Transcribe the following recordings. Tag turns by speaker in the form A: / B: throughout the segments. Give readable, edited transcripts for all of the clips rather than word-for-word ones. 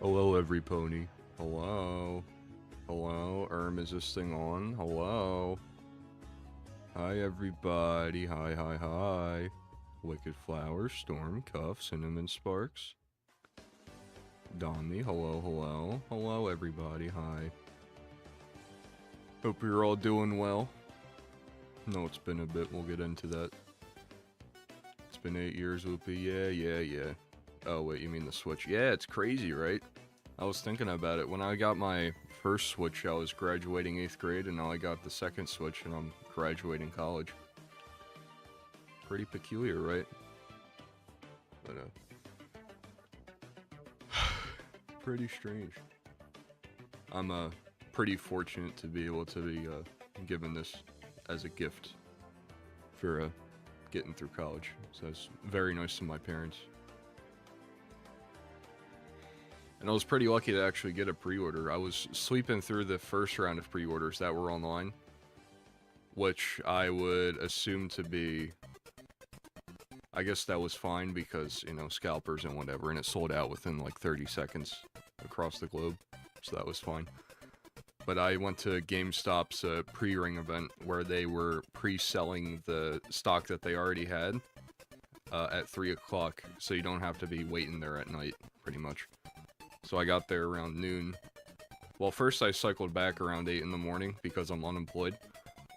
A: Hello, every pony. Hello. Hello. Is this thing on? Hello. Hi, everybody. Hi, hi, hi. Wicked Flower, Storm, Cuff, Cinnamon Sparks. Donnie, hello, hello. Hello, everybody. Hi. Hope you're all doing well. No, it's been a bit. We'll get into that. It's been 8 years, Whoopi. Yeah. Oh, wait, you mean the Switch? Yeah, it's crazy, right? I was thinking about it. When I got my first Switch, I was graduating 8th grade, and now I got the second Switch, and I'm graduating college. Pretty peculiar, right? But, pretty strange. I'm, pretty fortunate to be able to be, given this as a gift for, getting through college. So it's very nice to my parents. And I was pretty lucky to actually get a pre-order. I was sweeping through the first round of pre-orders that were online, which I would assume to be, I guess that was fine because, you know, scalpers and whatever, and it sold out within like 30 seconds across the globe, so that was fine. But I went to GameStop's pre-ring event where they were pre-selling the stock that they already had at 3 o'clock, so you don't have to be waiting there at night, pretty much. So I got there around noon. Well, first I cycled back around 8 in the morning because I'm unemployed.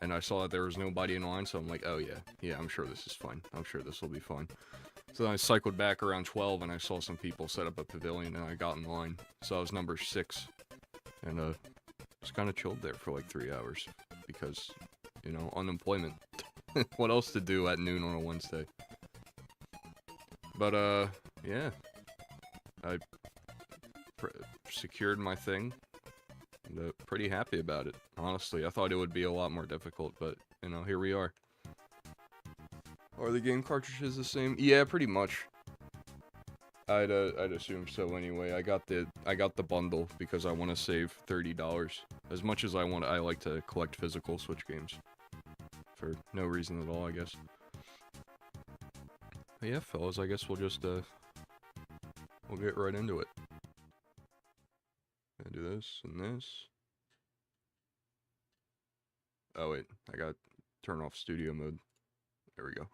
A: And I saw that there was nobody in line, so I'm like, oh yeah, I'm sure this is fine. I'm sure this will be fine. So then I cycled back around 12 and I saw some people set up a pavilion and I got in line. So I was number 6. And just kind of chilled there for like 3 hours. Because, you know, unemployment. What else to do at noon on a Wednesday? But, yeah. I secured my thing. And, pretty happy about it, honestly. I thought it would be a lot more difficult, but, you know, here we are. Are the game cartridges the same? Yeah, pretty much. I'd assume so anyway. I got the bundle because I want to save $30. As much as I like to collect physical Switch games. For no reason at all, I guess. But yeah, fellas, I guess we'll just, we'll get right into it. I do this and this. Oh wait, I got to turn off studio mode. There we go.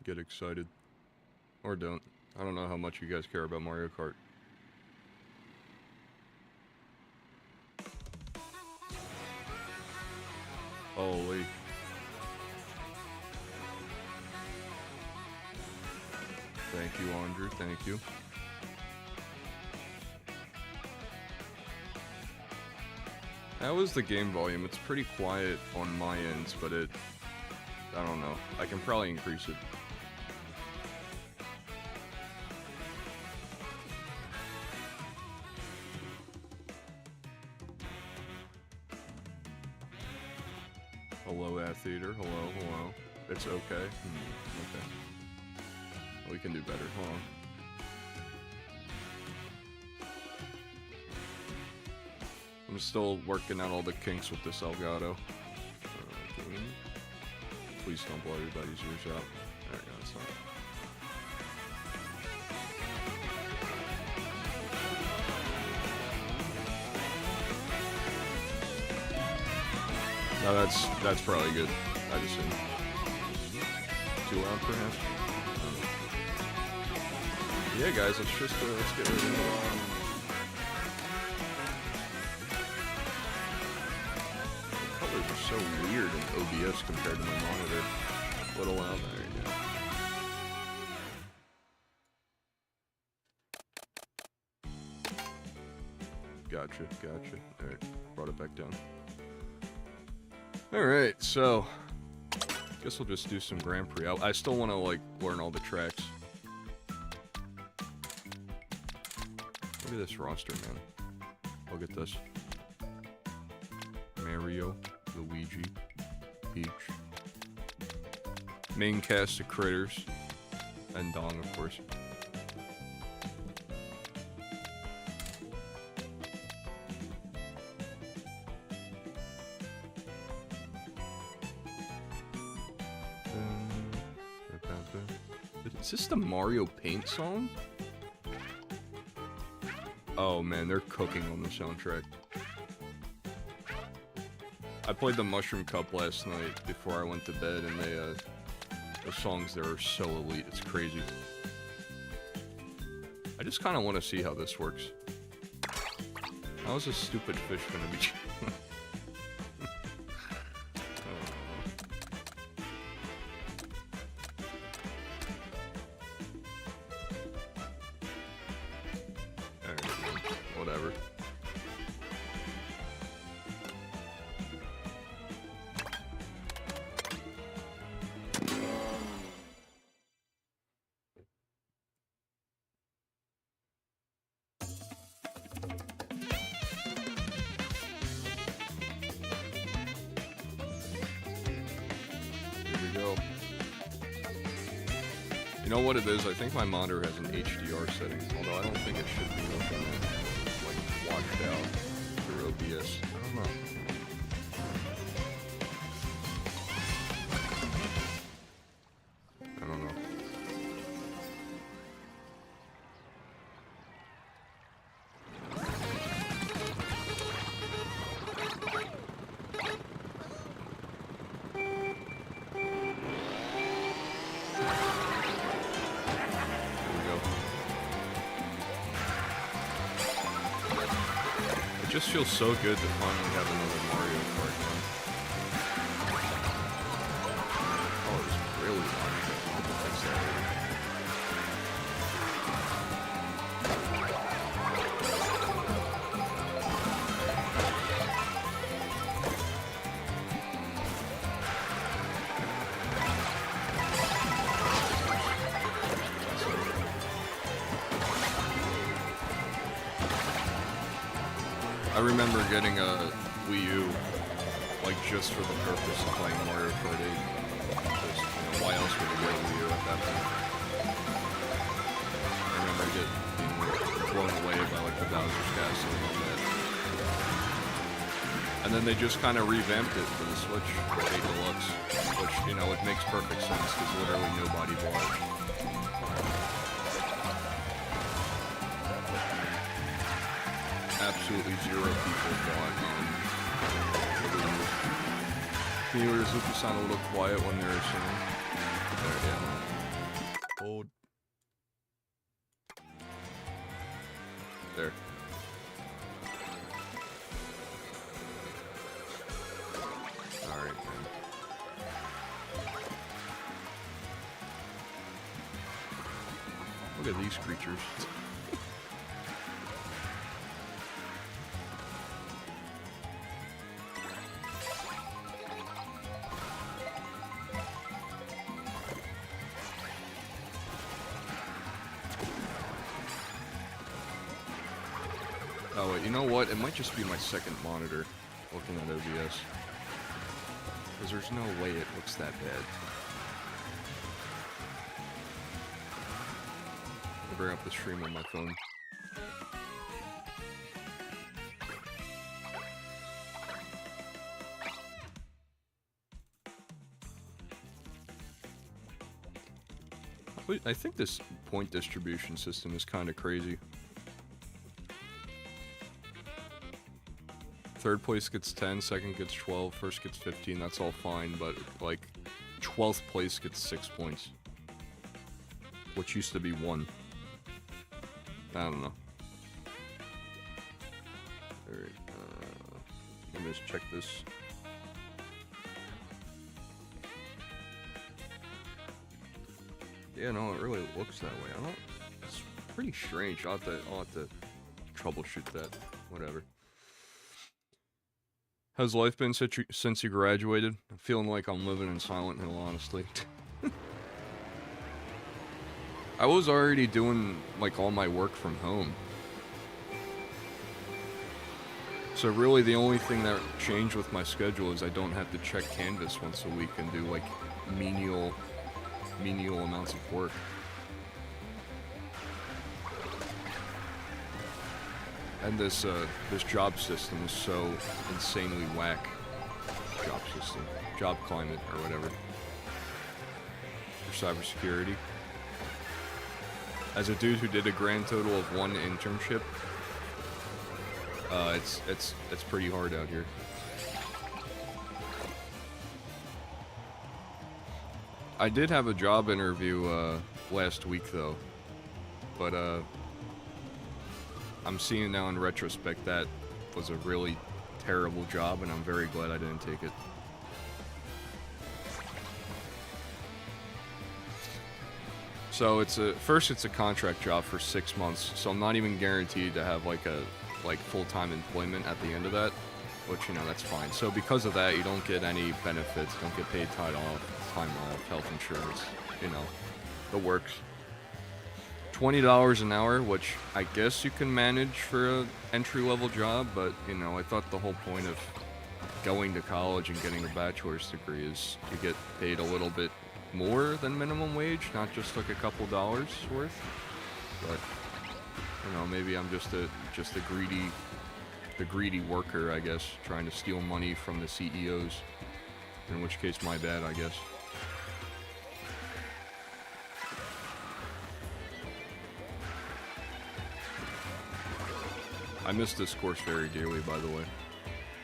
A: Get excited. Or don't. I don't know how much you guys care about Mario Kart. Holy. Thank you, Andrew. Thank you. How is the game volume? It's pretty quiet on my ends, but I don't know. I can probably increase it. Hello, Atheater. Hello, hello. It's okay. Okay. We can do better. Hold on. I'm still working out all the kinks with this Elgato. Please don't blow everybody's ears out. There we go, it's not. No, that's probably good. I just think too loud, perhaps. Yeah, guys, let's get right into it. The colors are so weird in OBS compared to my monitor. A little loud. There you go. Gotcha. Alright, brought it back down. Alright, so guess we'll just do some Grand Prix. I still want to, like, learn all the tracks. Look at this roster, man. Look at this. Mario, Luigi, Peach. Main cast of Critters. And Dong, of course. Is this the Mario Paint song? Oh man, they're cooking on the soundtrack. I played the Mushroom Cup last night before I went to bed, and the songs there are so elite, it's crazy. I just kind of want to see how this works. How is this stupid fish gonna be... Whatever. Here we go. You know what it is? I think my monitor has an HDR setting, although I don't think it should be looking like washed out through OBS. I don't know. I don't know. It just feels so good to finally have another Mario Kart game. Oh, it's really loud. I'll fix that later. I remember getting a Wii U, like, just for the purpose of playing Mario Kart 8. Because, you know, why else would you get a Wii U at that point? I remember being blown away by, like, the Bowser's Castle and all that. And then they just kind of revamped it for the Switch 8 Deluxe, which, you know, it makes perfect sense because literally nobody bought it. Absolutely zero people bought the Wii U. Can you hear Zuki sound a little quiet when they're singing? There, yeah. Hold. There. Alright, man. Look at these creatures. Oh wait, you know what? It might just be my second monitor looking at OBS. Because there's no way it looks that bad. I'll bring up the stream on my phone. I think this point distribution system is kind of crazy. Third place gets 10, second gets 12, first gets 15, that's all fine, but, like, 12th place gets 6 points. Which used to be 1. I don't know. Alright, let me just check this. Yeah, no, it really looks that way. I don't... It's pretty strange. I'll have to troubleshoot that. Whatever. How's life been since you graduated? I'm feeling like I'm living in Silent Hill, honestly. I was already doing, like, all my work from home. So really the only thing that changed with my schedule is I don't have to check Canvas once a week and do, like, menial amounts of work. And this job system is so insanely whack. Job system. Job climate, or whatever. For cybersecurity. As a dude who did a grand total of 1 internship, it's pretty hard out here. I did have a job interview, last week, though. But, I'm seeing now in retrospect that was a really terrible job, and I'm very glad I didn't take it. So first it's a contract job for 6 months, so I'm not even guaranteed to have like full-time employment at the end of that, which, you know, that's fine. So because of that, you don't get any benefits, don't get paid time off, health insurance, you know, the works. $20 an hour, which I guess you can manage for an entry-level job, but, you know, I thought the whole point of going to college and getting a bachelor's degree is to get paid a little bit more than minimum wage, not just like a couple dollars worth. But, you know, maybe I'm just a greedy worker, I guess, trying to steal money from the CEOs. In which case, my bad, I guess. I miss this course very dearly, by the way.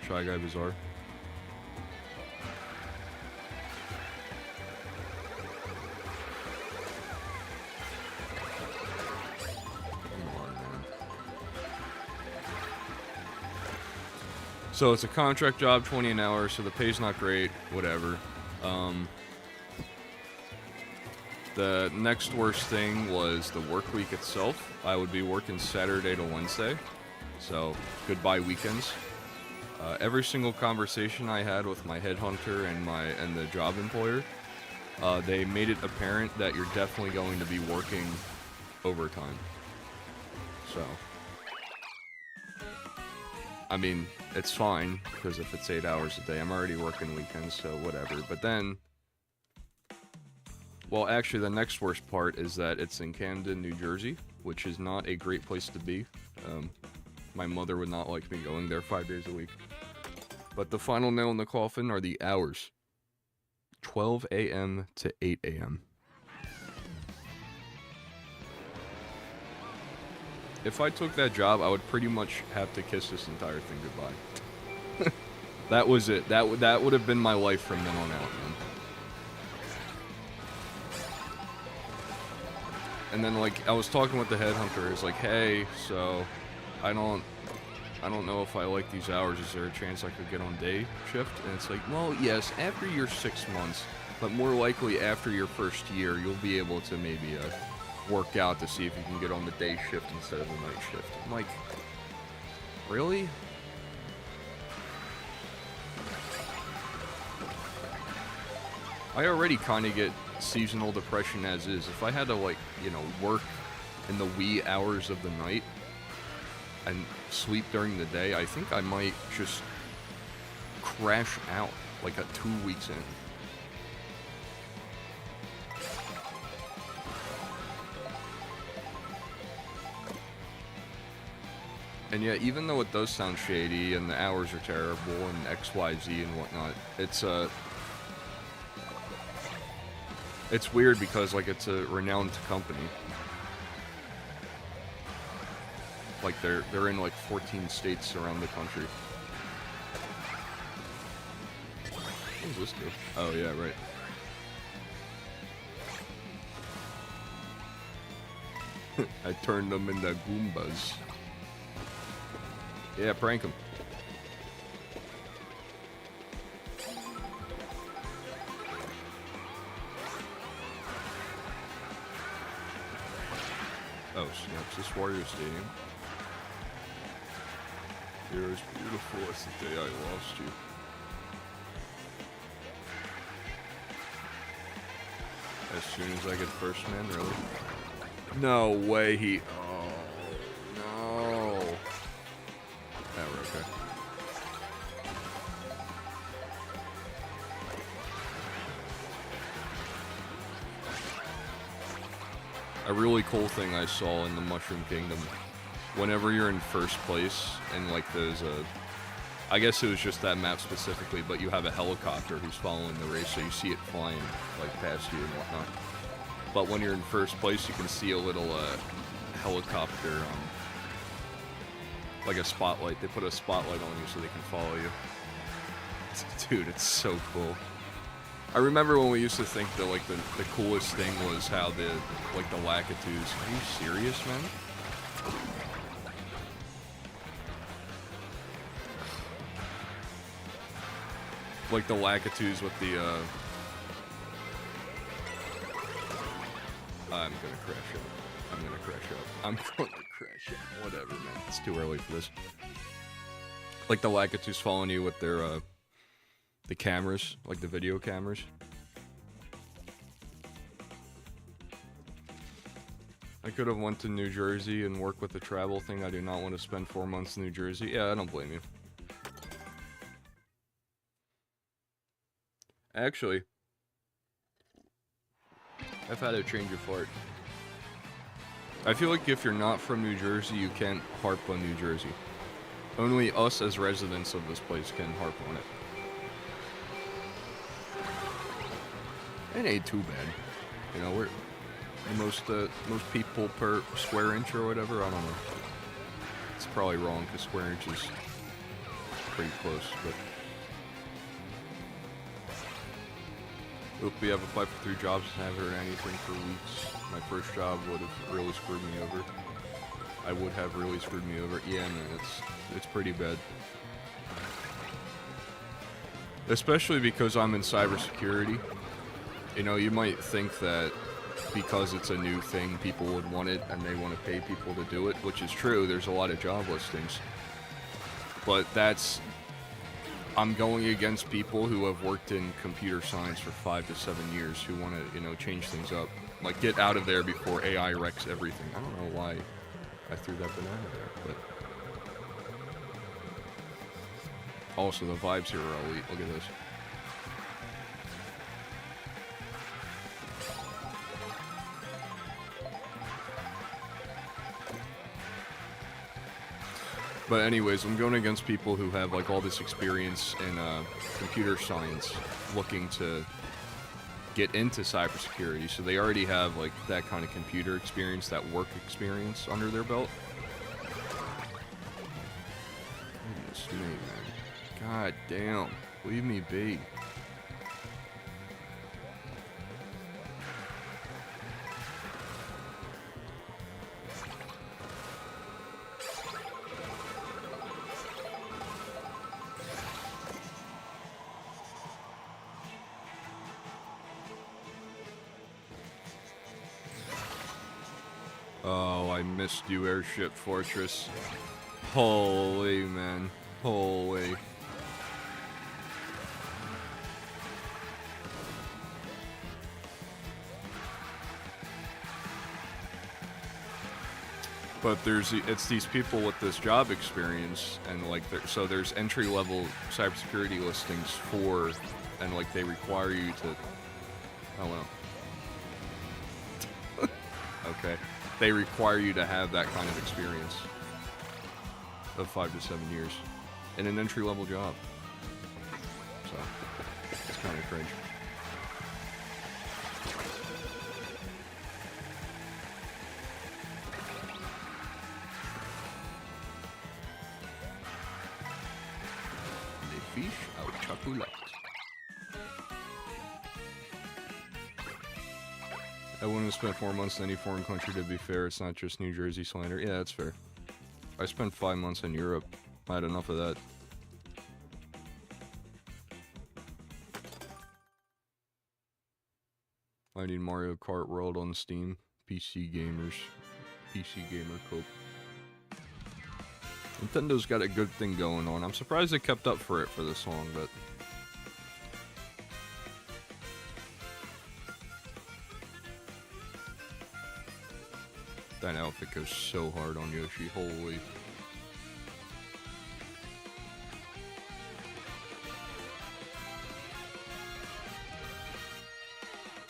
A: Shy Guy Bazaar. Come on, man. So it's a contract job, 20 an hour, so the pay's not great, whatever. The next worst thing was the work week itself. I would be working Saturday to Wednesday. So, goodbye weekends. Every single conversation I had with my headhunter and the job employer, they made it apparent that you're definitely going to be working overtime. So, I mean, it's fine, because if it's 8 hours a day, I'm already working weekends, so whatever. But then, well, actually, the next worst part is that it's in Camden, New Jersey, which is not a great place to be. My mother would not like me going there 5 days a week. But the final nail in the coffin are the hours. 12 a.m. to 8 a.m. If I took that job, I would pretty much have to kiss this entire thing goodbye. That was it. That would have been my life from then on out, man. And then, like, I was talking with the headhunter. He's like, hey, so I don't know if I like these hours. Is there a chance I could get on day shift? And it's like, well, yes, after your 6 months, but more likely after your first year, you'll be able to maybe work out to see if you can get on the day shift instead of the night shift. I'm like, really? I already kind of get seasonal depression as is. If I had to, like, you know, work in the wee hours of the night and sleep during the day, I think I might just crash out, like, at 2 weeks in. And yeah, even though it does sound shady and the hours are terrible and XYZ and whatnot, it's weird because, like, it's a renowned company. Like, they're in, like, 14 states around the country. What does this do? Oh, yeah, right. I turned them into Goombas. Yeah, prank them. Oh, snaps. This Warrior Stadium. You're as beautiful as the day I lost you. As soon as I get first man, really? No way he... Oh, no. Oh, we're okay. A really cool thing I saw in the Mushroom Kingdom, whenever you're in first place, and like there's I guess it was just that map specifically, but you have a helicopter who's following the race, so you see it flying like past you and whatnot. But when you're in first place, you can see a little helicopter, like a spotlight. They put a spotlight on you so they can follow you. Dude, it's so cool. I remember when we used to think that, like, the coolest thing was how the Lakitus... Are you serious, man? Like, the Lakitus with the, I'm gonna crash out. I'm gonna crash out. Whatever, man. It's too early for this. Like, the Lakitus following you with their, the cameras, like the video cameras. I could have went to New Jersey and worked with the travel thing. I do not want to spend 4 months in New Jersey. Yeah, I don't blame you. Actually, I've had a change of heart. I feel like if you're not from New Jersey, you can't harp on New Jersey. Only us as residents of this place can harp on it. It ain't too bad. You know, we're most people per square inch or whatever. I don't know. It's probably wrong because square inch is pretty close. But oop, we have applied for 3 jobs and haven't heard anything for weeks. My first job would have really screwed me over. I would have really screwed me over. Yeah, man, it's pretty bad. Especially because I'm in cybersecurity. You know, you might think that because it's a new thing, people would want it and they want to pay people to do it, which is true. There's a lot of job listings. But I'm going against people who have worked in computer science for 5 to 7 years who want to, you know, change things up. Like, get out of there before AI wrecks everything. I don't know why I threw that banana there, but... Also, the vibes here are elite. Look at this. But anyways, I'm going against people who have like all this experience in computer science, looking to get into cybersecurity. So they already have like that kind of computer experience, that work experience under their belt. Goodness me, man. God damn. Leave me be. Oh, I missed you, Airship Fortress. Holy, man. Holy. But it's these people with this job experience, and like, so there's entry-level cybersecurity listings for, and like they require you to, oh well. Okay. They require you to have that kind of experience of 5 to 7 years in an entry-level job. So, it's kind of cringe. The fish au chocolat. I wouldn't have spent 4 months in any foreign country, to be fair. It's not just New Jersey slander. Yeah, that's fair. I spent 5 months in Europe. I had enough of that. I need Mario Kart World on Steam. PC gamers. PC gamer cope. Nintendo's got a good thing going on. I'm surprised they kept up for it for this long, but... That outfit goes so hard on Yoshi, holy.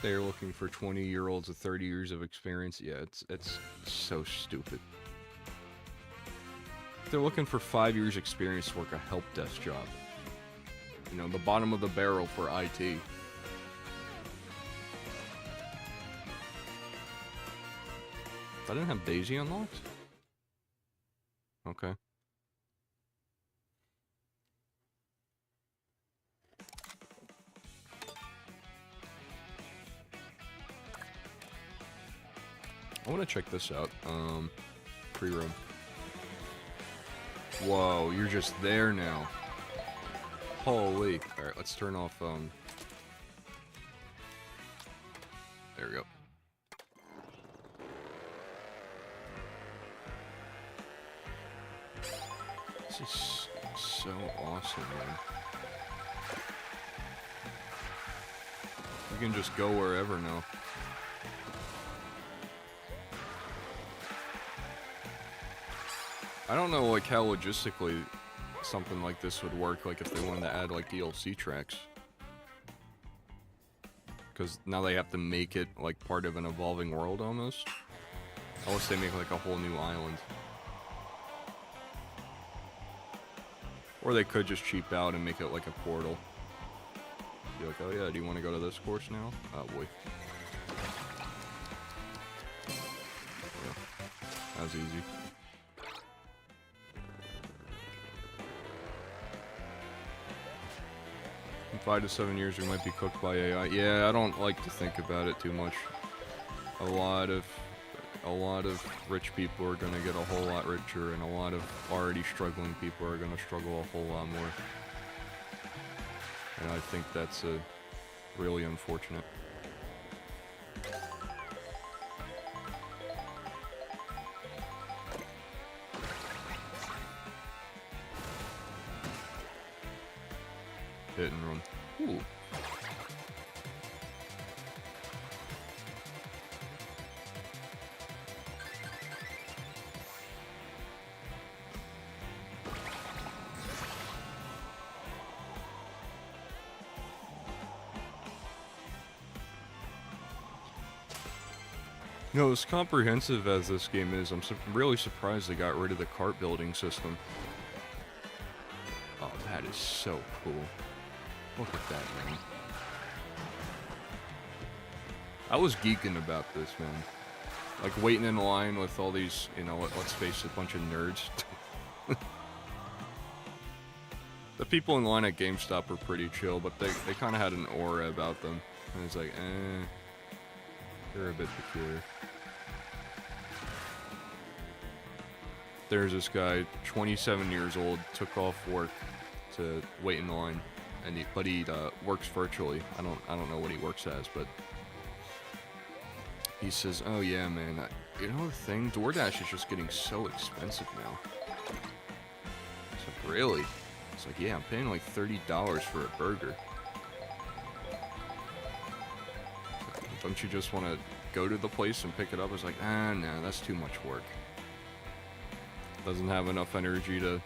A: They're looking for 20-year-olds with 30 years of experience. Yeah, it's so stupid. They're looking for 5 years experience to work a help desk job. You know, the bottom of the barrel for IT. I didn't have Daisy unlocked? Okay. I want to check this out. Pre-room. Whoa, you're just there now. Holy. Alright, let's turn off, There we go. This is so awesome, man. You can just go wherever now. I don't know, like, how logistically something like this would work, like, if they wanted to add, like, DLC tracks. Because now they have to make it, like, part of an evolving world, almost. Unless they make, like, a whole new island. Or they could just cheap out and make it like a portal. Be like, oh yeah, do you want to go to this course now? Oh boy. Yeah, that was easy. In 5 to 7 years we might be cooked by AI. Yeah, I don't like to think about it too much. A lot of rich people are going to get a whole lot richer, and a lot of already struggling people are going to struggle a whole lot more. And I think that's really unfortunate. Hit and run. Ooh. You know, as comprehensive as this game is, I'm really surprised they got rid of the cart building system. That is so cool. Look at that, man. I was geeking about this, man. Like, waiting in line with all these, you know, let's face it, a bunch of nerds. The people in line at GameStop were pretty chill, but they kind of had an aura about them. And it's like, they're a bit peculiar. There's this guy, 27 years old, took off work to wait in line, and he works virtually. I don't know what he works as, but he says, "Oh yeah, man, you know the thing, DoorDash is just getting so expensive now." It's like, really? It's like, yeah, I'm paying like $30 for a burger. Don't you just want to go to the place and pick it up? It's like, no, that's too much work. Doesn't have enough energy to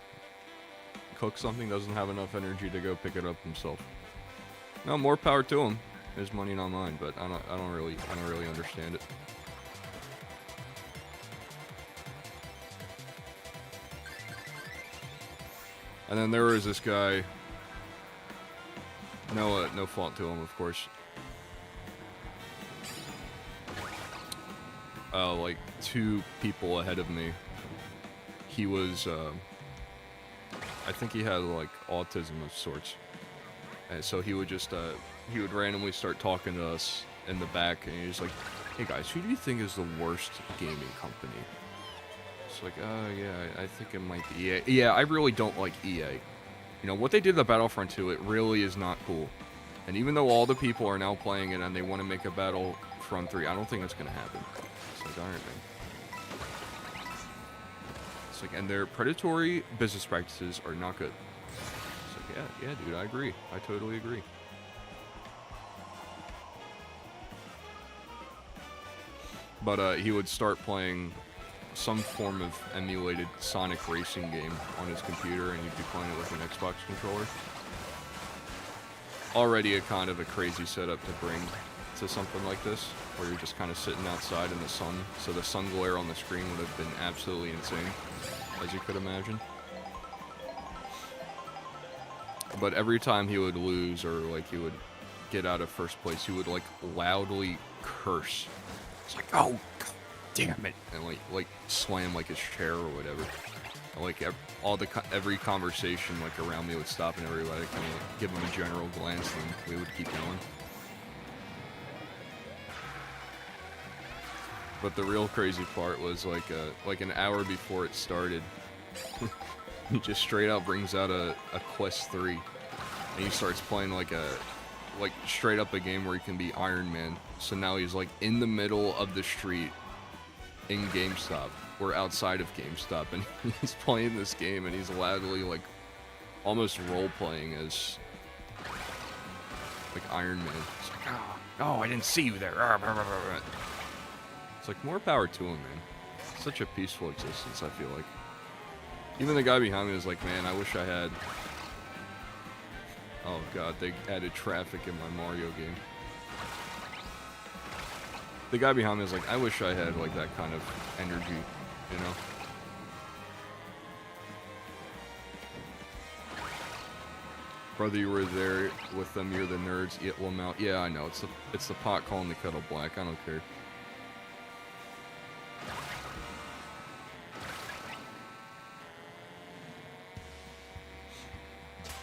A: cook something, doesn't have enough energy to go pick it up himself. No, more power to him. His money, not mine, but I don't really understand it. And then there was this guy, no fault to him, of course. Like 2 people ahead of me. He was, I think he had like autism of sorts. And so he would just, he would randomly start talking to us in the back, and he's like, "Hey guys, who do you think is the worst gaming company?" It's like, yeah, I think it might be EA. Yeah, I really don't like EA. You know, what they did to Battlefront 2, it really is not cool. And even though all the people are now playing it and they want to make a Battlefront 3, I don't think that's going to happen. It's like, alright, man. It's like, and their predatory business practices are not good. It's like, yeah, dude, I agree. I totally agree. But he would start playing some form of emulated Sonic racing game on his computer, and you'd be playing it with an Xbox controller. Already a kind of a crazy setup to bring to something like this, where you're just kind of sitting outside in the sun, so the sun glare on the screen would have been absolutely insane, as you could imagine. But every time he would lose, or like he would get out of first place, he would like loudly curse. It's like, "Oh, God damn it," and like slam like his chair or whatever. And, like every conversation like around me would stop, and everybody kind of give him a general glance, and we would keep going. But the real crazy part was like an hour before it started, he just straight out brings out a Quest 3, and he starts playing like straight up a game where he can be Iron Man. So now he's like in the middle of the street in GameStop, or outside of GameStop, and he's playing this game, and he's loudly like almost role playing as like Iron Man. It's like, oh, I didn't see you there. It's like, more power to him, man. Such a peaceful existence, I feel like. Even the guy behind me was like, "Man, I wish I had..." Oh god, they added traffic in my Mario game. The guy behind me was like, "I wish I had like that kind of energy, you know?" Brother, you were there with them, you're the nerds, eat them out. Yeah, I know, it's the pot calling the kettle black, I don't care.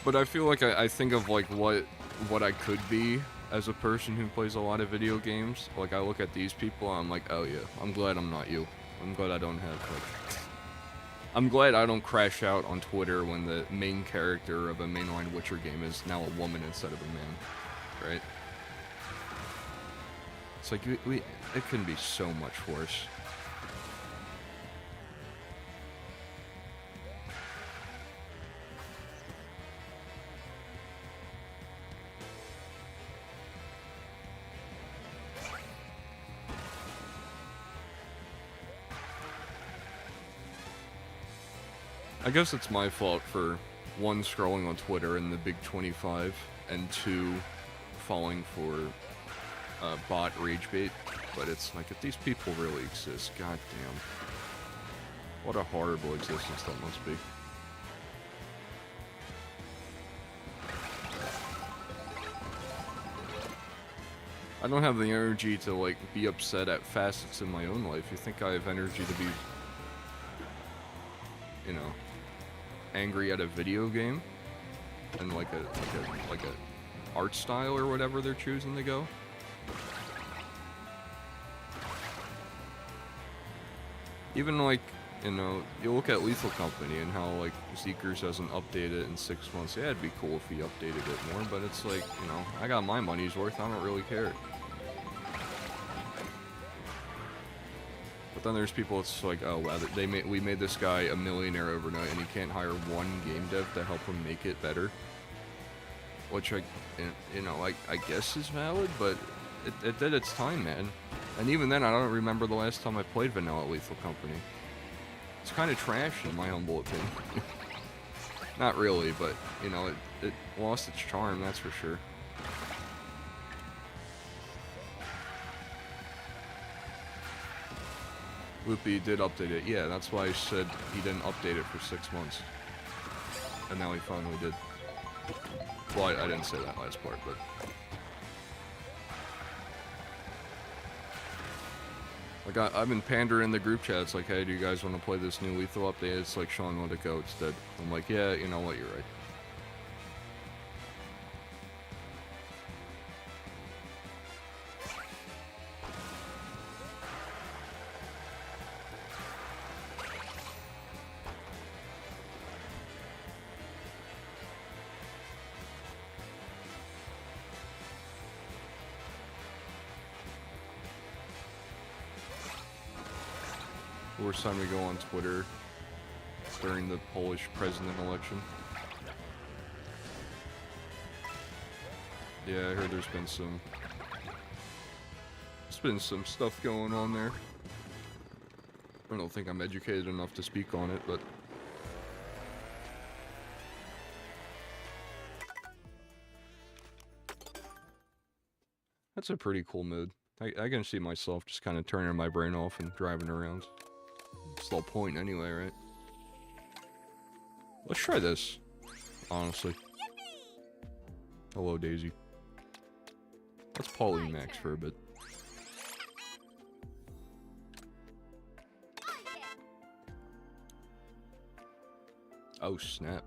A: But I feel like I think of like what I could be as a person who plays a lot of video games. Like, I look at these people and I'm like, oh yeah, I'm glad I'm not you. I'm glad I don't have like... I'm glad I don't crash out on Twitter when the main character of a mainline Witcher game is now a woman instead of a man. Right? It's like, it can be so much worse. I guess it's my fault for, 1, scrolling on Twitter in the big 25, and 2, falling for bot rage bait. But it's like, if these people really exist, goddamn, what a horrible existence that must be. I don't have the energy to, like, be upset at facets in my own life. You think I have energy to be, you know, angry at a video game? And like a art style or whatever they're choosing to go? Even, like, you know, you look at Lethal Company and how, like, Zeekers hasn't updated in 6 months. Yeah, it'd be cool if he updated it more, but it's like, you know, I got my money's worth, I don't really care. But then there's people, it's like, oh, wow, we made this guy a millionaire overnight and he can't hire one game dev to help him make it better. Which, you know, I guess is valid, but it did its time, man. And even then, I don't remember the last time I played vanilla Lethal Company. It's kind of trash, in my humble opinion. Not really, but, you know, it lost its charm, that's for sure. Loopy did update it. Yeah, that's why I said he didn't update it for 6 months. And now he finally did. Well, I didn't say that last part, but... Like, I've been pandering in the group chat. It's like, hey, do you guys want to play this new Lethal update? It's like, Sean, let it go. It's dead. I'm like, yeah, you know what? You're right. First time we go on Twitter during the Polish president election. Yeah, I heard there's been some stuff going on there. I don't think I'm educated enough to speak on it, but that's a pretty cool mode. I can see myself just kind of turning my brain off and driving around. It's the whole point anyway, right? Let's try this, honestly. Hello, Daisy. Let's Pauline Max for a bit. Oh, snap.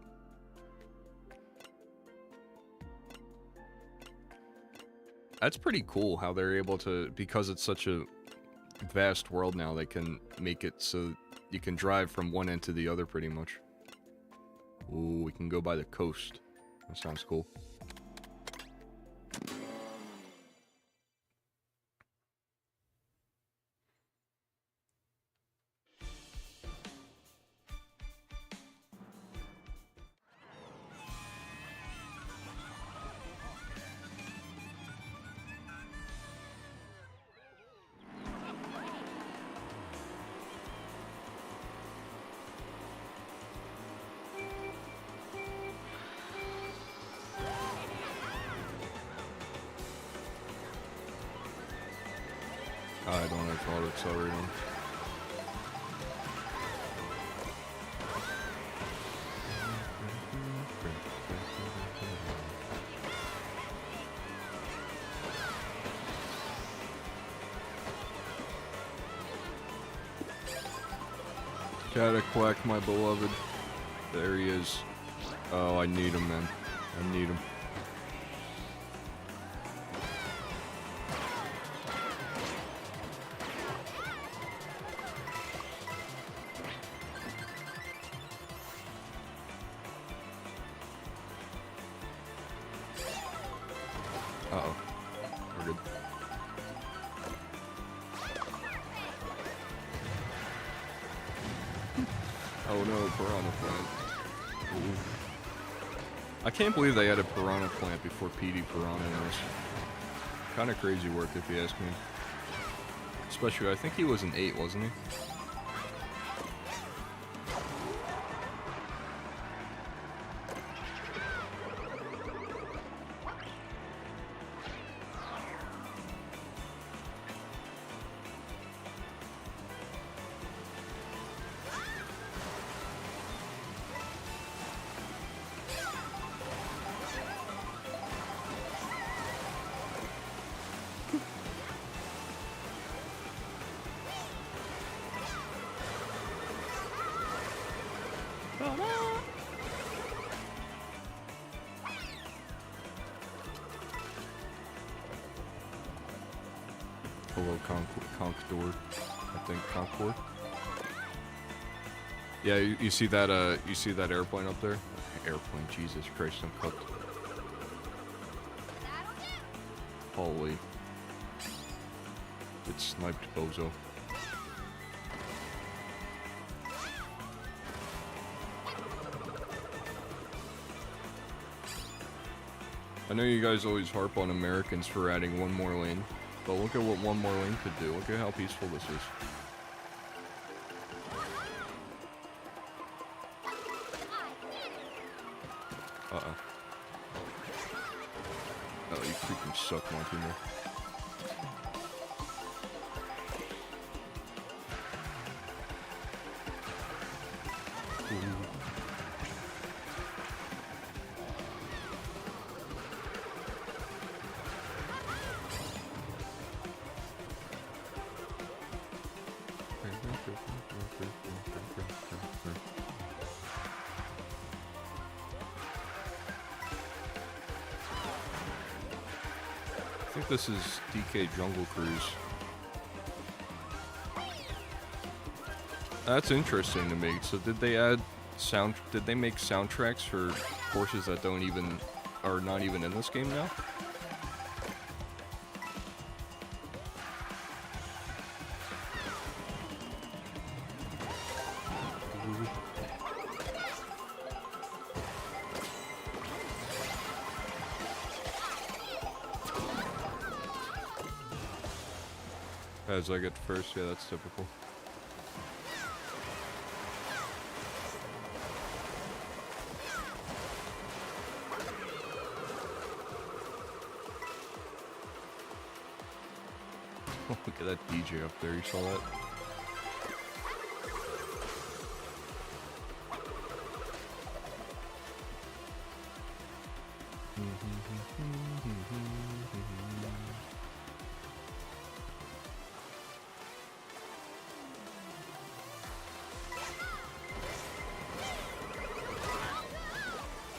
A: That's pretty cool how they're able to, because it's such a vast world now, they can make it so you can drive from one end to the other pretty much. Ooh, we can go by the coast. That sounds cool. I don't have auto accelerate on. Cataquack, my beloved. There he is. Oh, I need him, man. I need him. Uh-oh. We're good. Oh no, Piranha Plant. Ooh. I can't believe they had a Piranha Plant before PD Piranha in this. Kinda crazy work if you ask me. Especially, I think he was an 8, wasn't he? Hello, Concord. I think Concord. Yeah, you see that? You see that airplane up there? Airplane, Jesus Christ, I'm cooked. Holy. It sniped Bozo. I know you guys always harp on Americans for adding one more lane, but look at what one more lane could do. Look at how peaceful this is. Uh-oh. Oh, you freaking suck, Monkey Man. I think this is DK Jungle Cruise. That's interesting to me. So did they add did they make soundtracks for courses that are not even in this game now? As I get first, yeah, that's typical. Oh, look at that DJ up there, you saw that?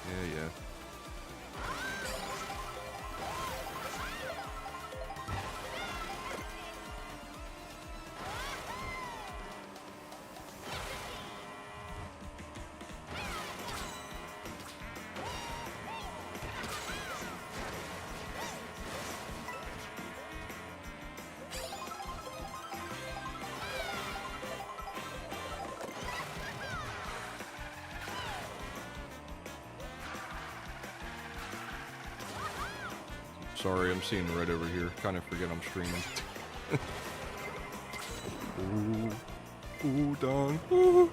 A: Yeah. Sorry, I'm seeing red over here. Kind of forget I'm streaming. Ooh, Don. Ooh.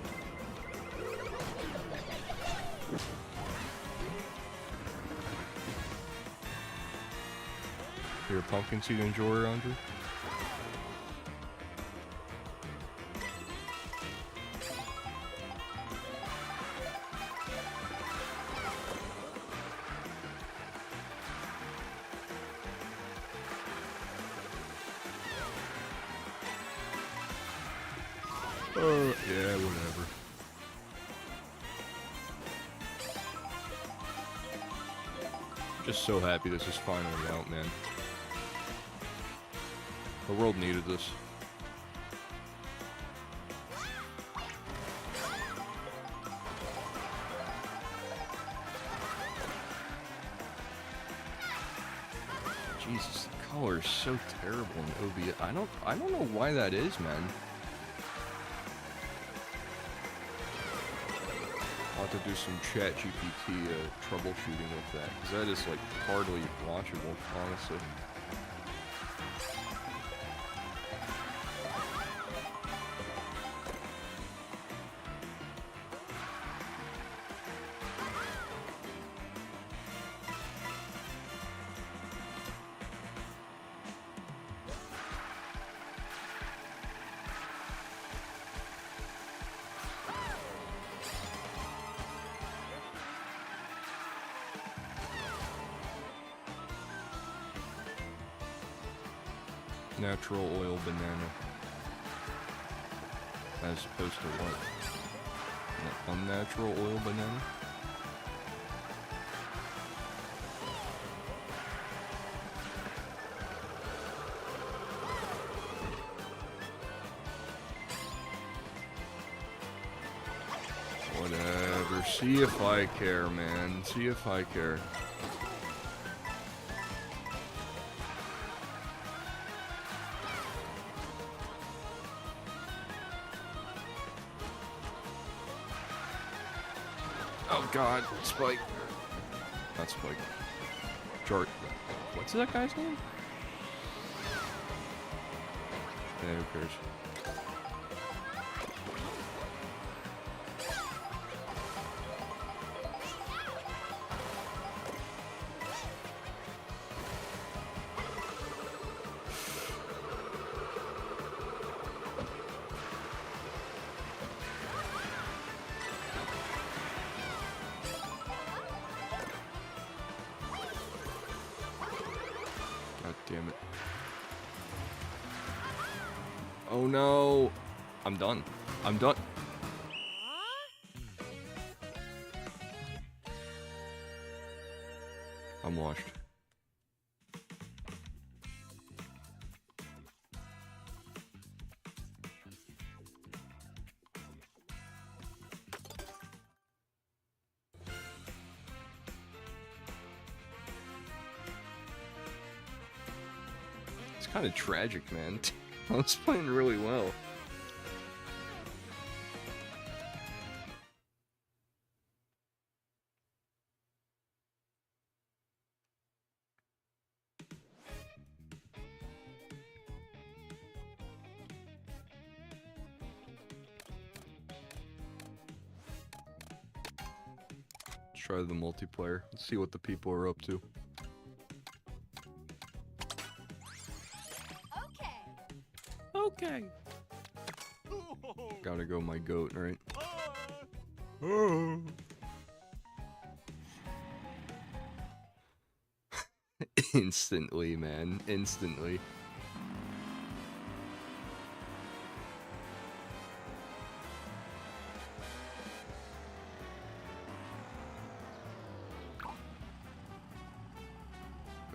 A: You're a pumpkin seed enjoyer, Andrew? Yeah, whatever. Just so happy this is finally out, man. The world needed this. Jesus, the color is so terrible in OBS. I don't know why that is, man. I'll have to do some chat GPT troubleshooting with that, because that is like hardly watchable, honestly. Natural oil banana. As opposed to what? An unnatural oil banana? Whatever. See if I care, man. See if I care. Oh god, Spike. Not Spike. Jart. What's that guy's name? Yeah, who cares? God damn it. Oh no! I'm done. I'm done. I'm washed. It's kind of tragic, man. I was playing really well. Let's try the multiplayer. Let's see what the people are up to. Okay. Gotta go my goat, right? Instantly, man. Instantly.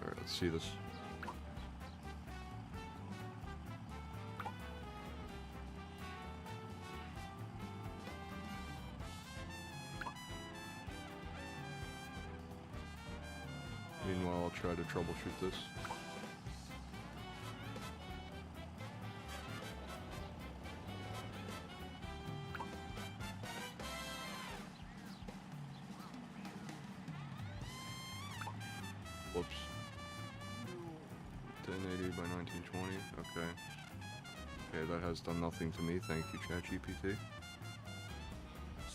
A: Alright, let's see this. Meanwhile, I'll try to troubleshoot this. Whoops. 1080 by 1920. Okay. Okay, that has done nothing to me. Thank you, ChatGPT.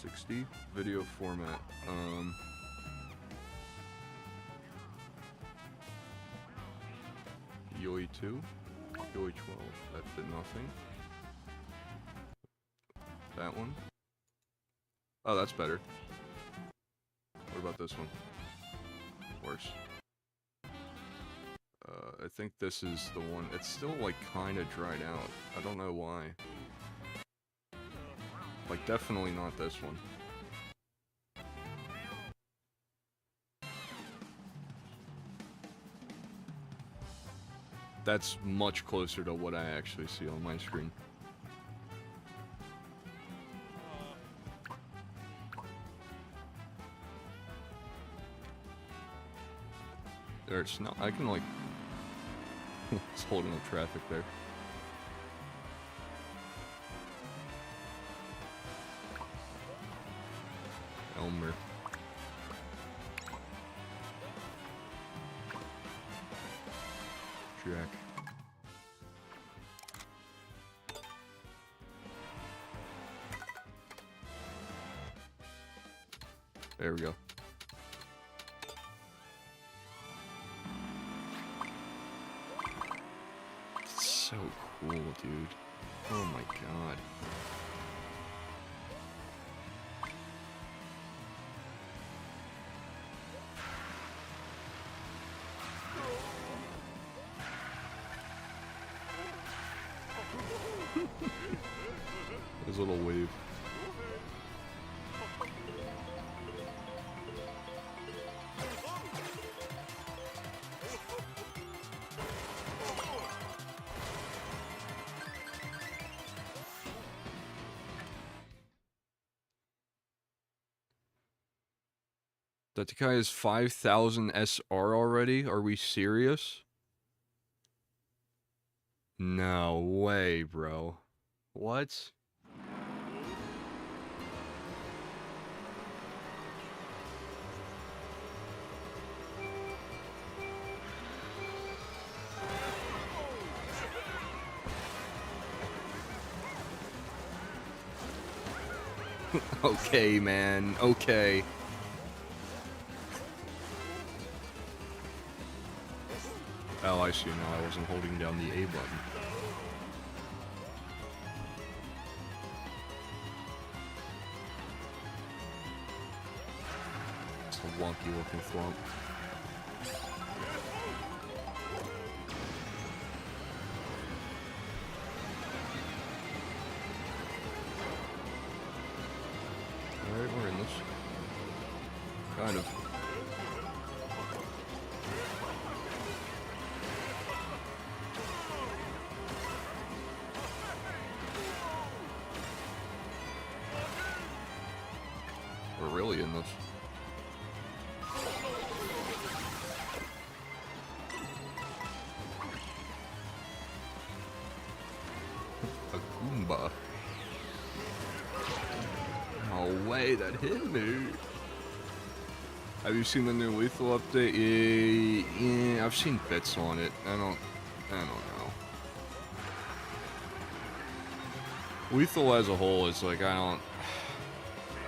A: 60 video format. Yoi 2, Yoi 12, that did nothing. That one. Oh, that's better. What about this one? Worse. I think this is the one. It's still like kind of dried out. I don't know why. Like definitely not this one. That's much closer to what I actually see on my screen. There's no, I can like, it's holding up traffic there. Elmer. Jack. There we go. It's so cool, dude. Oh my god. His little wave. That guy is 5,000 SR already? Are we serious? No way, bro. What? Okay, man. Okay. Oh, I see now. I wasn't holding down the A button. It's a wonky looking thwomp. Alright, we're in this. Kind of. We're really in this. A Goomba. No way, that hit me. Have you seen the new Lethal update? Yeah, I've seen bits on it. I don't know. Lethal as a whole is like,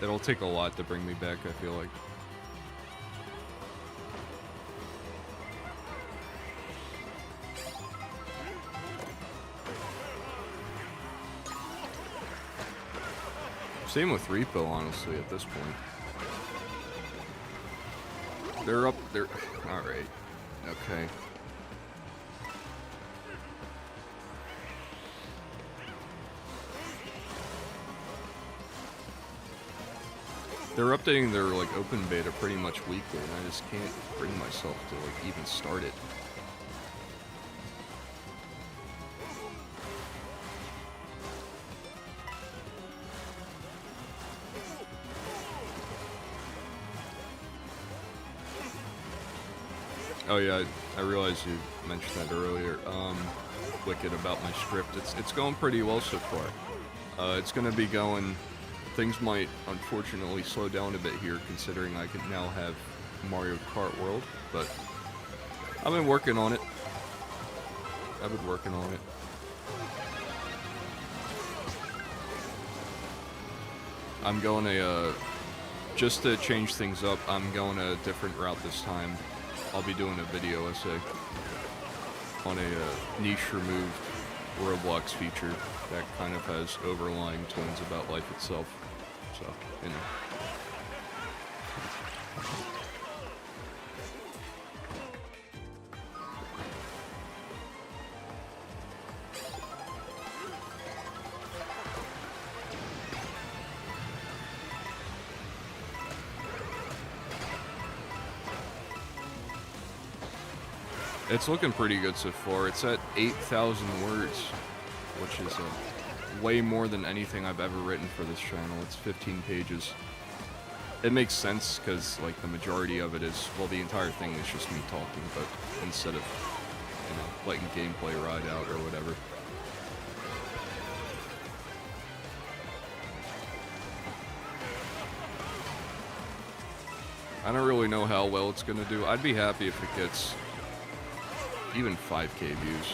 A: it'll take a lot to bring me back, I feel like. Same with Repo, honestly, at this point. They're up there. Alright. Okay. They're updating their, like, open beta pretty much weekly, and I just can't bring myself to, like, even start it. Oh yeah, I realized you mentioned that earlier. Wicked, about my script. It's going pretty well so far. It's gonna be going. Things might unfortunately slow down a bit here, considering I can now have Mario Kart World, but I've been working on it. I'm going just to change things up, I'm going a different route this time. I'll be doing a video essay on a niche removed Roblox feature that kind of has overlying tones about life itself. So, you know. It's looking pretty good so far. It's at 8,000 words, which is way more than anything I've ever written for this channel. It's 15 pages. It makes sense because, like, the majority of it is, well, the entire thing is just me talking, but instead of, you know, letting gameplay ride out or whatever. I don't really know how well it's gonna do. I'd be happy if it gets even 5K views.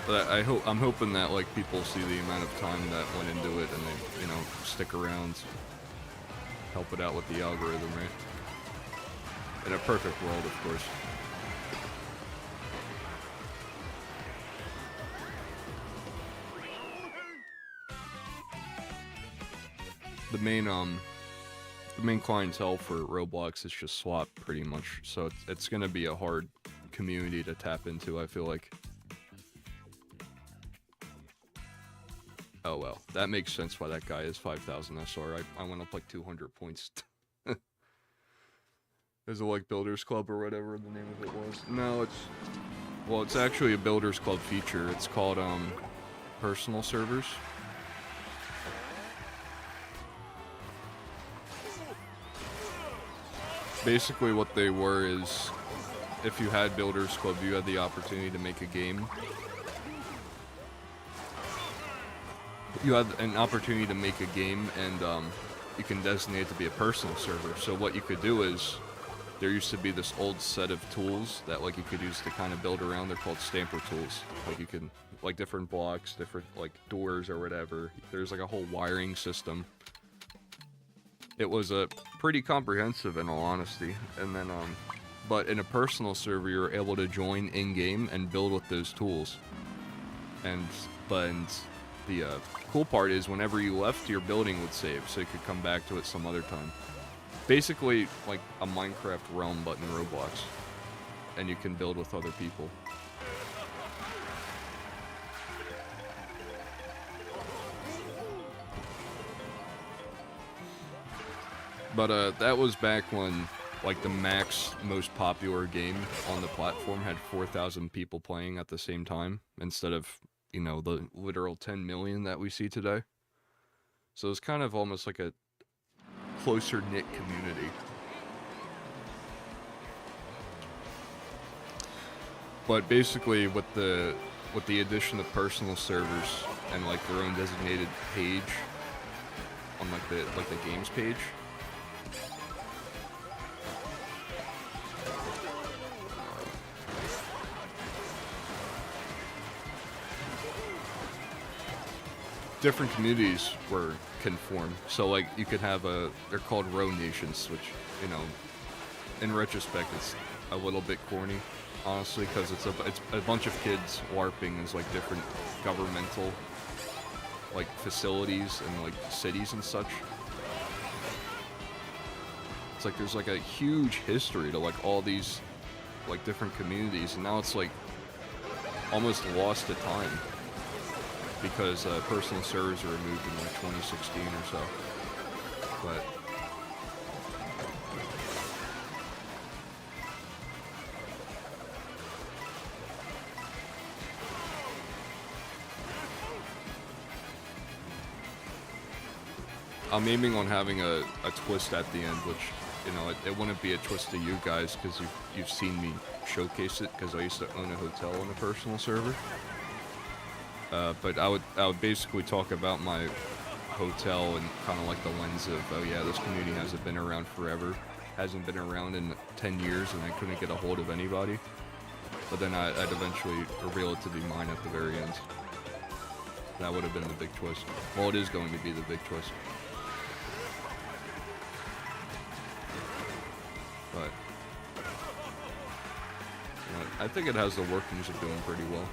A: But I'm hoping that, like, people see the amount of time that went into it and they, you know, stick around, help it out with the algorithm, right? In a perfect world, of course. The main clientele for Roblox is just swap, pretty much, so it's gonna be a hard community to tap into, I feel like. Oh well, that makes sense why that guy is 5,000 SR. I went up like 200 points. Is it like Builders Club or whatever the name of it was? No, it's actually a Builders Club feature. It's called personal servers. basically what they were is, if you had Builders Club, you had the opportunity to make a game. You had an opportunity to make a game, and you can designate it to be a personal server. So what you could do is, there used to be this old set of tools that like you could use to kind of build around. They're called stamper tools. Like you can, like different blocks, different like doors or whatever. There's like a whole wiring system. It was a pretty comprehensive in all honesty. And then but in a personal server, you're able to join in-game and build with those tools. And the cool part is whenever you left, your building would save, so you could come back to it some other time. Basically, like a Minecraft realm, but in Roblox. And you can build with other people. But that was back when, like, the max, most popular game on the platform had 4,000 people playing at the same time, instead of, you know, the literal 10 million that we see today. So it's kind of almost like a closer-knit community. But basically, with the addition of personal servers and like their own designated page on like the games page, different communities can form. So like you could have they're called row nations, which, you know, in retrospect it's a little bit corny, honestly, because it's a bunch of kids LARPing as like different governmental like facilities and like cities and such. It's like there's like a huge history to like all these like different communities, and now it's like almost lost to time. Because personal servers were removed in like 2016 or so. But I'm aiming on having a twist at the end, which, you know, it wouldn't be a twist to you guys because you've seen me showcase it, because I used to own a hotel on a personal server. But I would basically talk about my hotel and kind of like the lens of, oh yeah, this community hasn't been around forever, hasn't been around in 10 years, and I couldn't get a hold of anybody. But then I'd eventually reveal it to be mine at the very end. That would have been the big twist. Well, it is going to be the big twist. But you know, I think it has the workings of doing pretty well.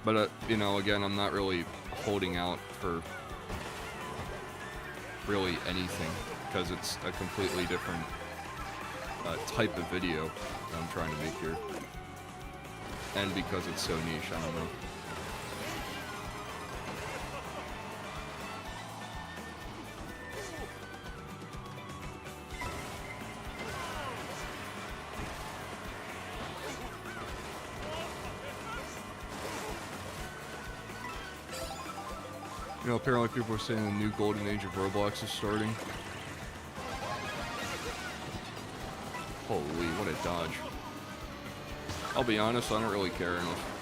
A: But, you know, again, I'm not really holding out for really anything, because it's a completely different type of video that I'm trying to make here. And because it's so niche, I don't know. You know, apparently people are saying the new golden age of Roblox is starting. Holy, what a dodge. I'll be honest, I don't really care enough.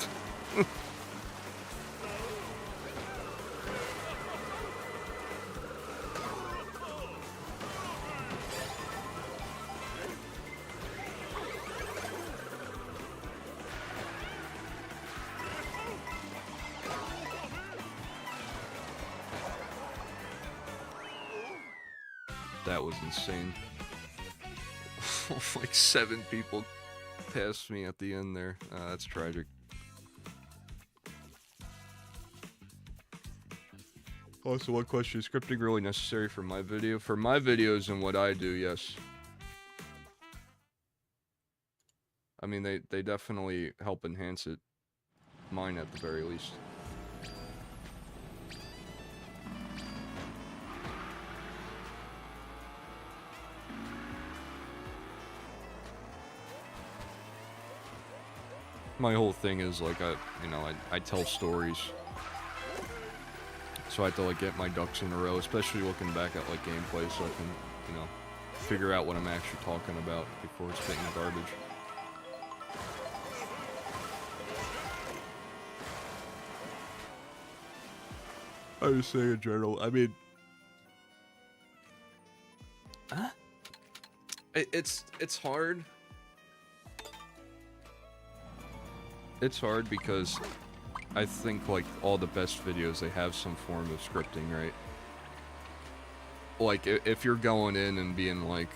A: That was insane. Like 7 people passed me at the end there. That's tragic. Also, one question: is scripting really necessary for my video? For my videos and what I do, yes. I mean, they definitely help enhance it. Mine at the very least. My whole thing is like I tell stories, so I have to like get my ducks in a row, especially looking back at like gameplay, so I can you know, figure out what I'm actually talking about before spitting garbage. I just say in general, I mean, it's hard. It's hard because I think like all the best videos, they have some form of scripting, right? Like if you're going in and being like,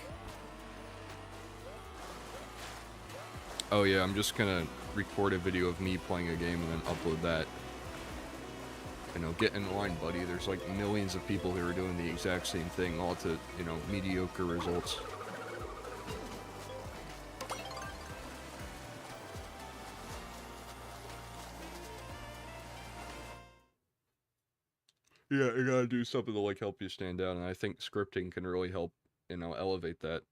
A: oh yeah, I'm just gonna record a video of me playing a game and then upload that. You know, get in line, buddy. There's like millions of people who are doing the exact same thing, all to, you know, mediocre results. Yeah, you gotta do something to like help you stand out, and I think scripting can really help, you know, elevate that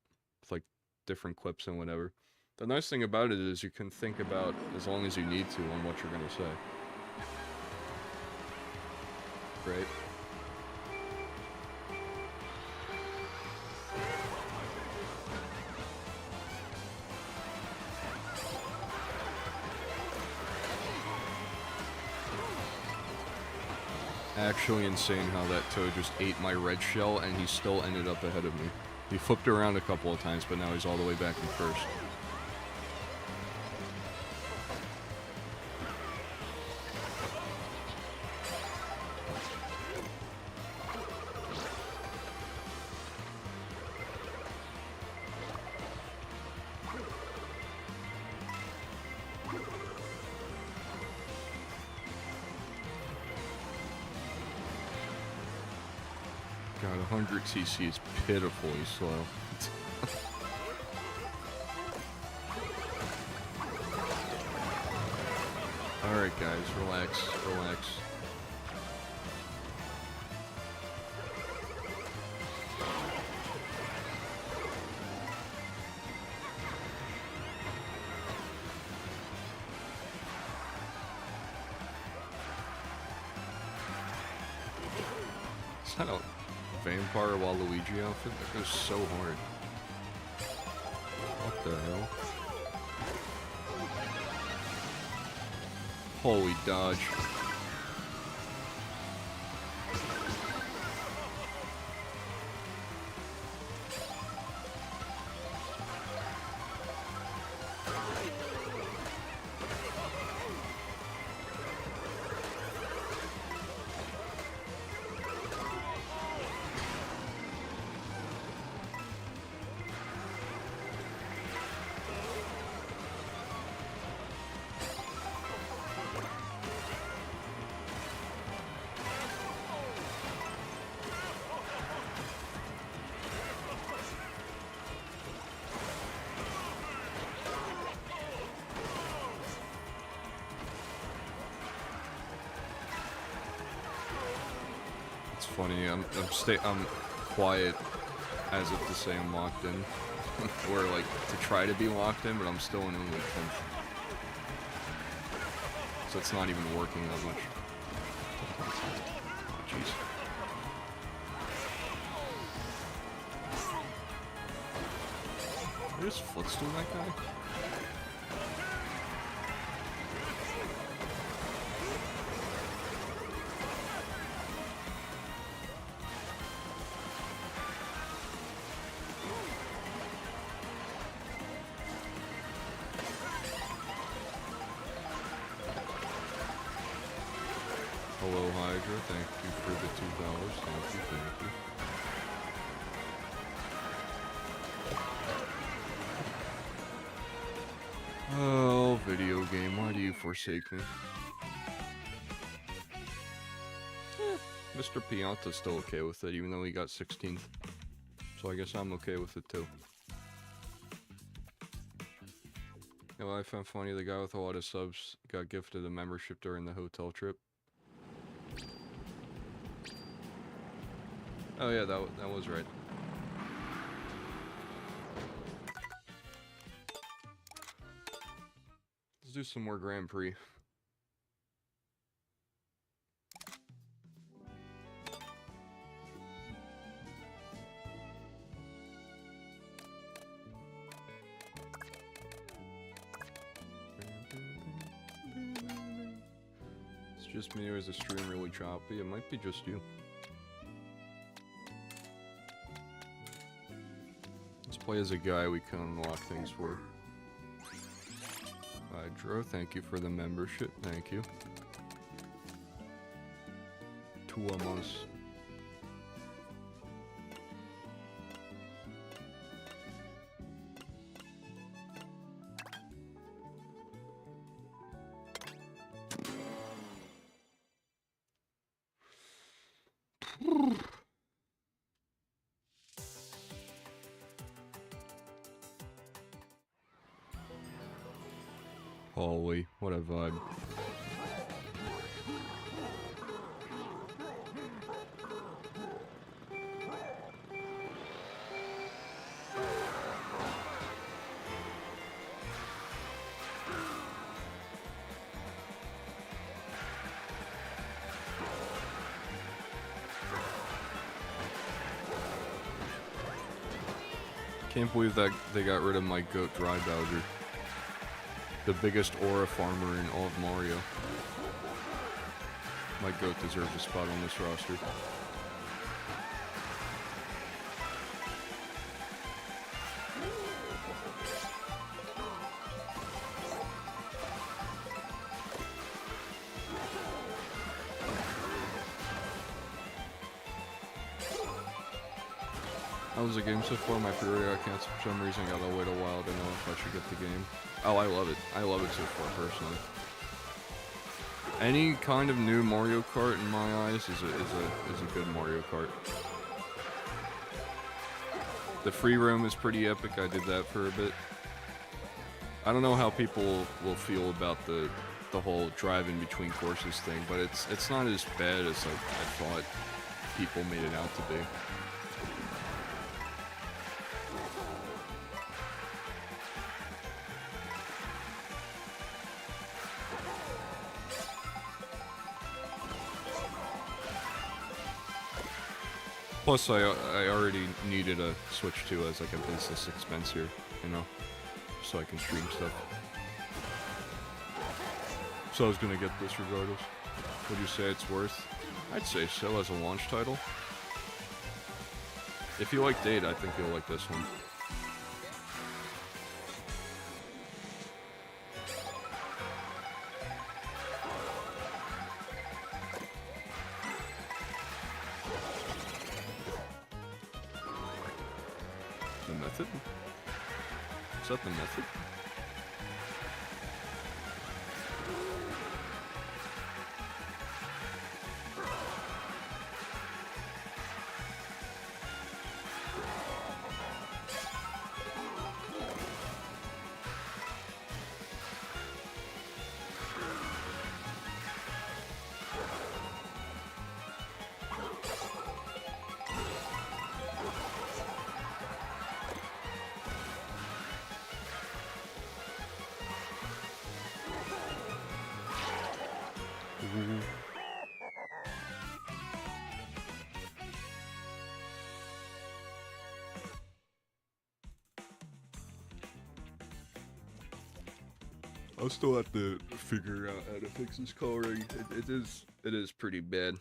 A: with like different clips and whatever. The nice thing about it is you can think about as long as you need to on what you're gonna say. Right? Actually insane how that toad just ate my red shell and he still ended up ahead of me. He flipped around a couple of times, but now he's all the way back in first. God, 100 CC is pitifully slow. Alright guys, relax, relax. Is that a vampire Waluigi outfit? That goes so hard. What the hell? Holy dodge. It's funny, I'm quiet as if to say I'm locked in. Or like to try to be locked in, but I'm still in only 10th. So it's not even working that much. Jeez. Did I just footstool that guy? Hello, Hydra. Thank you for the $2. Thank you, thank you. Oh, video game, why do you forsake me? Mr. Pianta's still okay with it, even though he got 16th. So I guess I'm okay with it too. You know what I found funny? The guy with a lot of subs got gifted a membership during the hotel trip. Oh yeah, that was right. Let's do some more Grand Prix. Just me, or is the stream really choppy? It might be just you. Let's play as a guy we can unlock things for. Hydro, thank you for the membership. Thank you. 2 months. Holy, what a vibe. Can't believe that they got rid of my goat Dry Bowser. The biggest aura farmer in all of Mario. My goat deserves a spot on this roster. How was the game so far? My pre-order got canceled for some reason. Gotta wait a while to know if I should get the game. Oh, I love it. I love it so far, personally. Any kind of new Mario Kart, in my eyes, is a good Mario Kart. The free roam is pretty epic. I did that for a bit. I don't know how people will feel about the whole drive in between courses thing, but it's not as bad as I thought people made it out to be. Plus, I already needed a Switch 2 as like a business expense here, you know, so I can stream stuff. So I was gonna get this regardless. Would you say it's worth? I'd say so as a launch title. If you like Date, I think you'll like this one. Is that the method? I'll still have to figure out how to fix this coloring. It is pretty bad.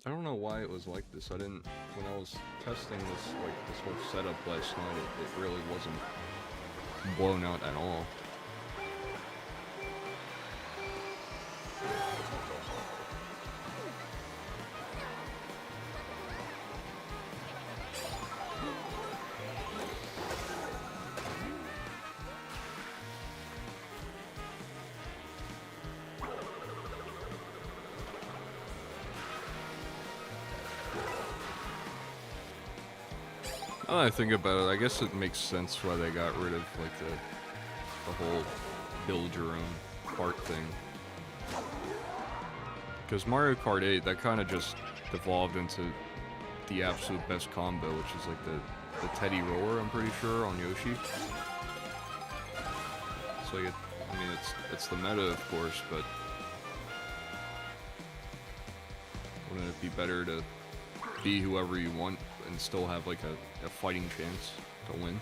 A: I don't know why it was like this. When I was testing this whole setup last night, it really wasn't blown out at all. Now that I think about it, I guess it makes sense why they got rid of like the whole build your own cart thing. Because Mario Kart 8, that kind of just devolved into the absolute best combo, which is like the Teddy Roller, I'm pretty sure, on Yoshi. So I mean, it's the meta, of course, but wouldn't it be better to be whoever you want and still have like a fighting chance to win?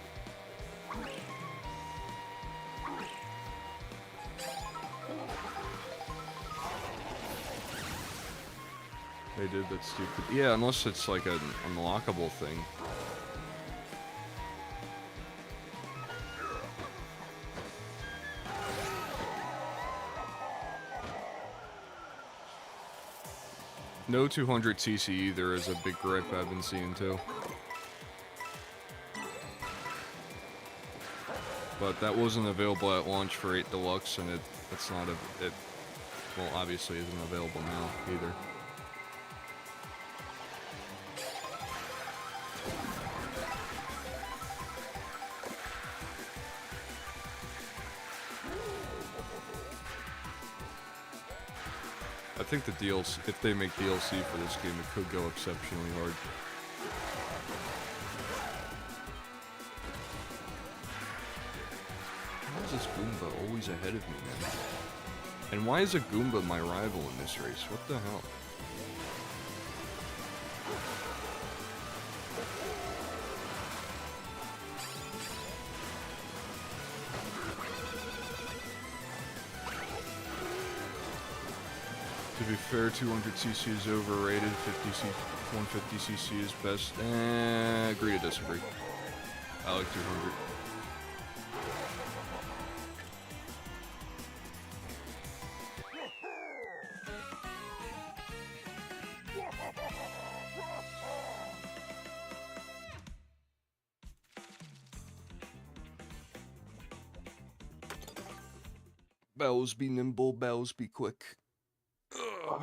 A: They did that stupid. Yeah, unless it's like an unlockable thing. No 200cc either is a big gripe I've been seeing too. But that wasn't available at launch for 8 Deluxe, and it's not well, obviously isn't available now either. I think the DLC, if they make DLC for this game, it could go exceptionally hard. Why is this Goomba always ahead of me, man? And why is a Goomba my rival in this race? What the hell? To be fair, 200cc is overrated, 150cc is best. Agree to disagree. I like 200. Bows be nimble, bows be quick. Ugh.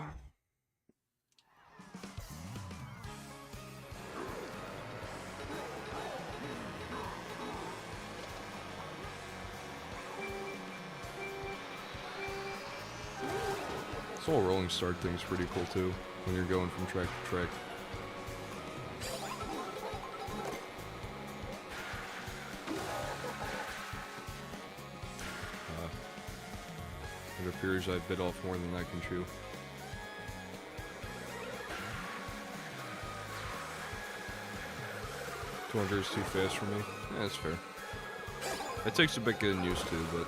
A: This whole rolling start thing's pretty cool too, when you're going from track to track. It appears I bit off more than I can chew. $200 is too fast for me. Yeah, that's fair. It takes a bit getting used to, but...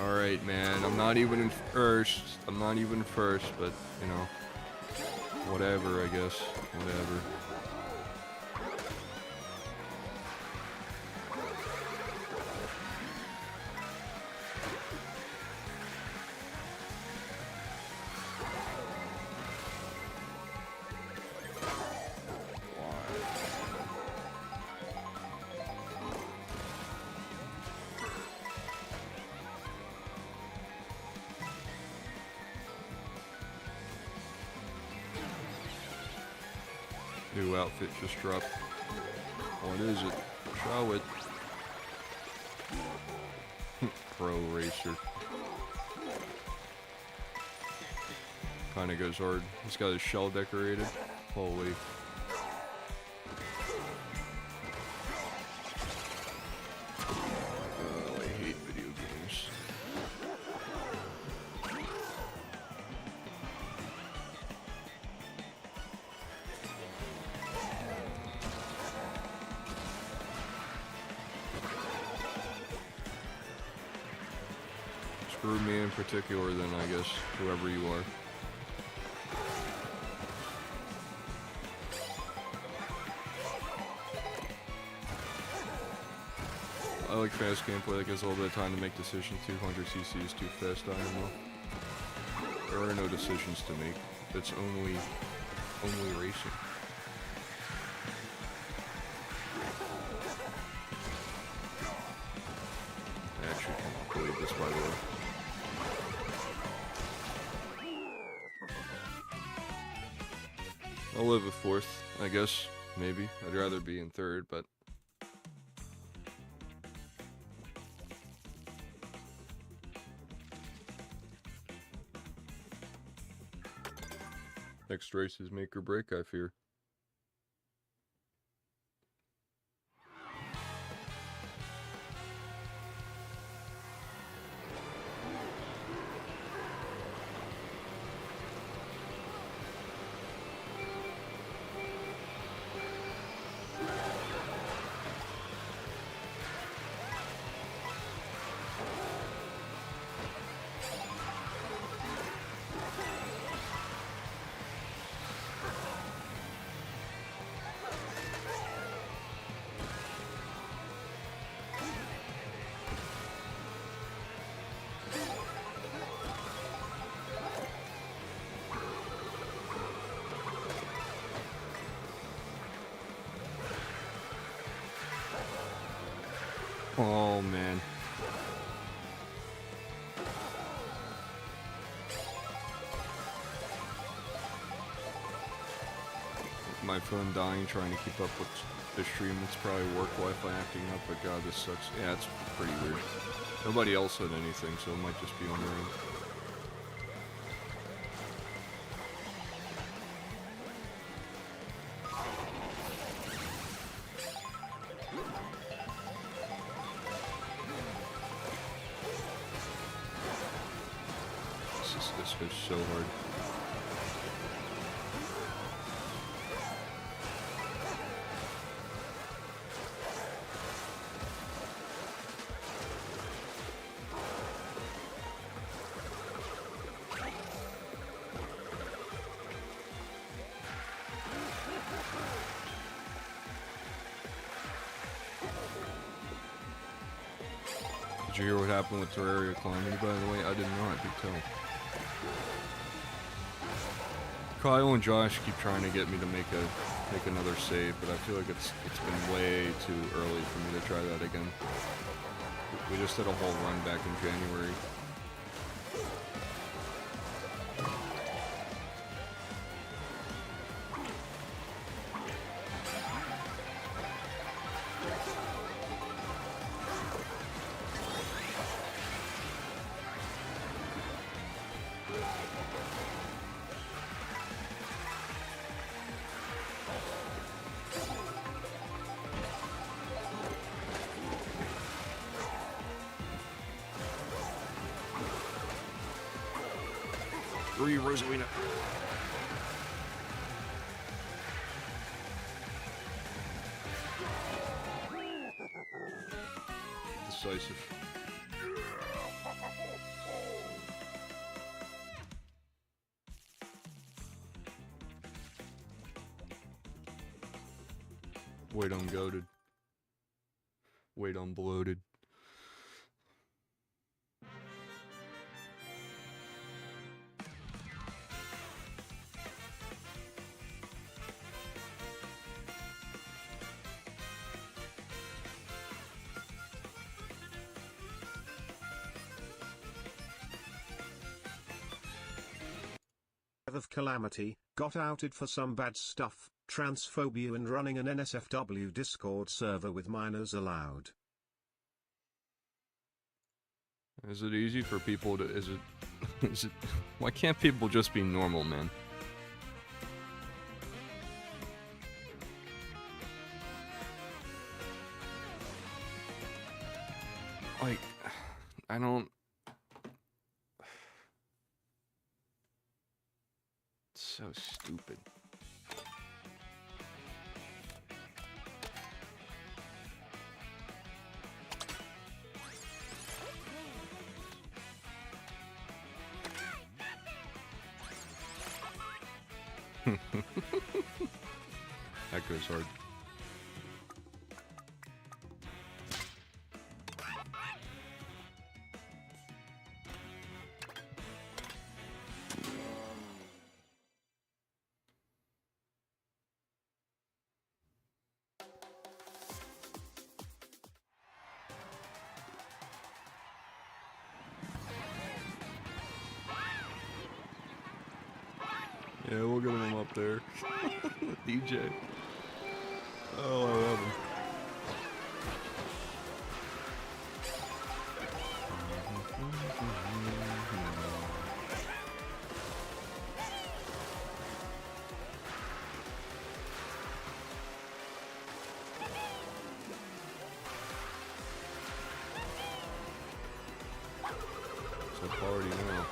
A: Alright, man. I'm not even in first. I'm not even first, but, you know. Whatever, I guess. Whatever. New outfit just dropped. What is it? Show it. Pro Racer. Kinda goes hard. He's got his shell decorated. Holy. Oh, I hate video games. Screw me in particular then, I guess, whoever you are. I like fast gameplay that gives a little bit of time to make decisions. 200cc is too fast, I don't know. There are no decisions to make. It's only racing. I actually can't believe this, by the way. I'll live a fourth, I guess. Maybe. I'd rather be in third, but... Next race is make or break, I fear. Oh man. My phone dying trying to keep up with the stream. It's probably work Wi-Fi acting up, but god, this sucks. Yeah, it's pretty weird. Nobody else said anything, so it might just be on their end. This goes so hard. Did you hear what happened with Terraria Calamity, by the way? I did not, do tell. Kyle and Josh keep trying to get me to make another save, but I feel like it's been way too early for me to try that again. We just did a whole run back in January. Rosalina. Decisive. Wait on goated. Wait on bloated.
B: Of Calamity, got outed for some bad stuff, transphobia and running an NSFW Discord server with minors allowed.
A: Is it easy for people to, is it, why can't people just be normal, man? Like, I don't... So stupid. That goes hard. Yeah, we'll get him up there. DJ. Oh, I love him. It's a party now.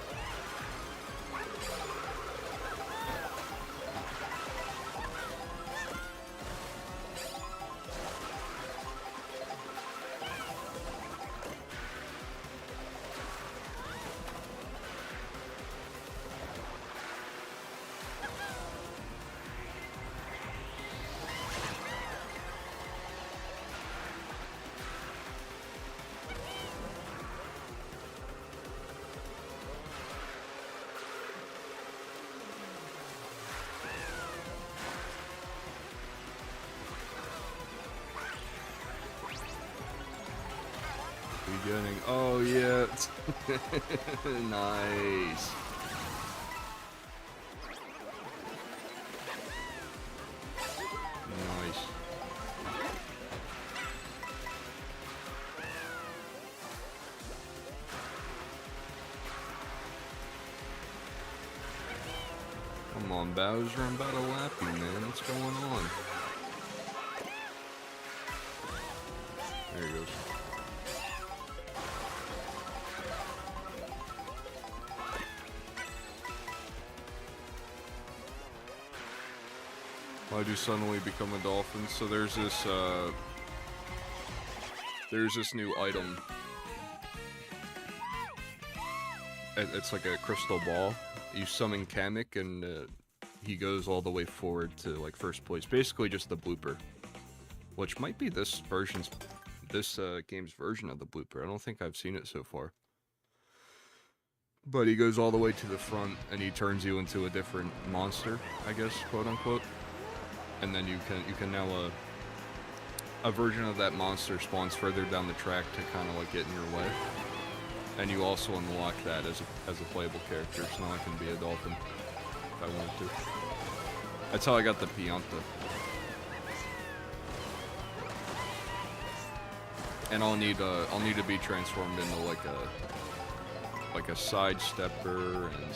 A: spinning. Oh, yeah. Nice. Nice. Come on, Bowser, I'm about to lap you, man. What's going on? There he goes. Why'd you suddenly become a dolphin? So there's this new item. It's like a crystal ball. You summon Kamek and he goes all the way forward to like first place. Basically just the blooper. Which might be this game's version of the blooper. I don't think I've seen it so far. But he goes all the way to the front and he turns you into a different monster, I guess, quote unquote. And then you can now a version of that monster spawns further down the track to kind of like get in your way. And you also unlock that as a playable character, so now I can be a dolphin if I wanted to. That's how I got the Pianta. And I'll need to be transformed into like a side stepper and,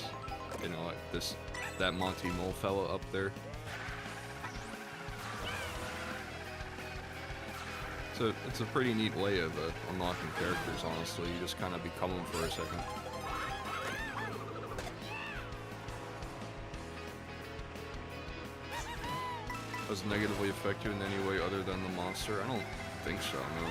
A: you know, like that Monty Mole fella up there. So it's a pretty neat way of unlocking characters, honestly. You just kind of become them for a second. Does it negatively affect you in any way other than the monster? I don't think so, no.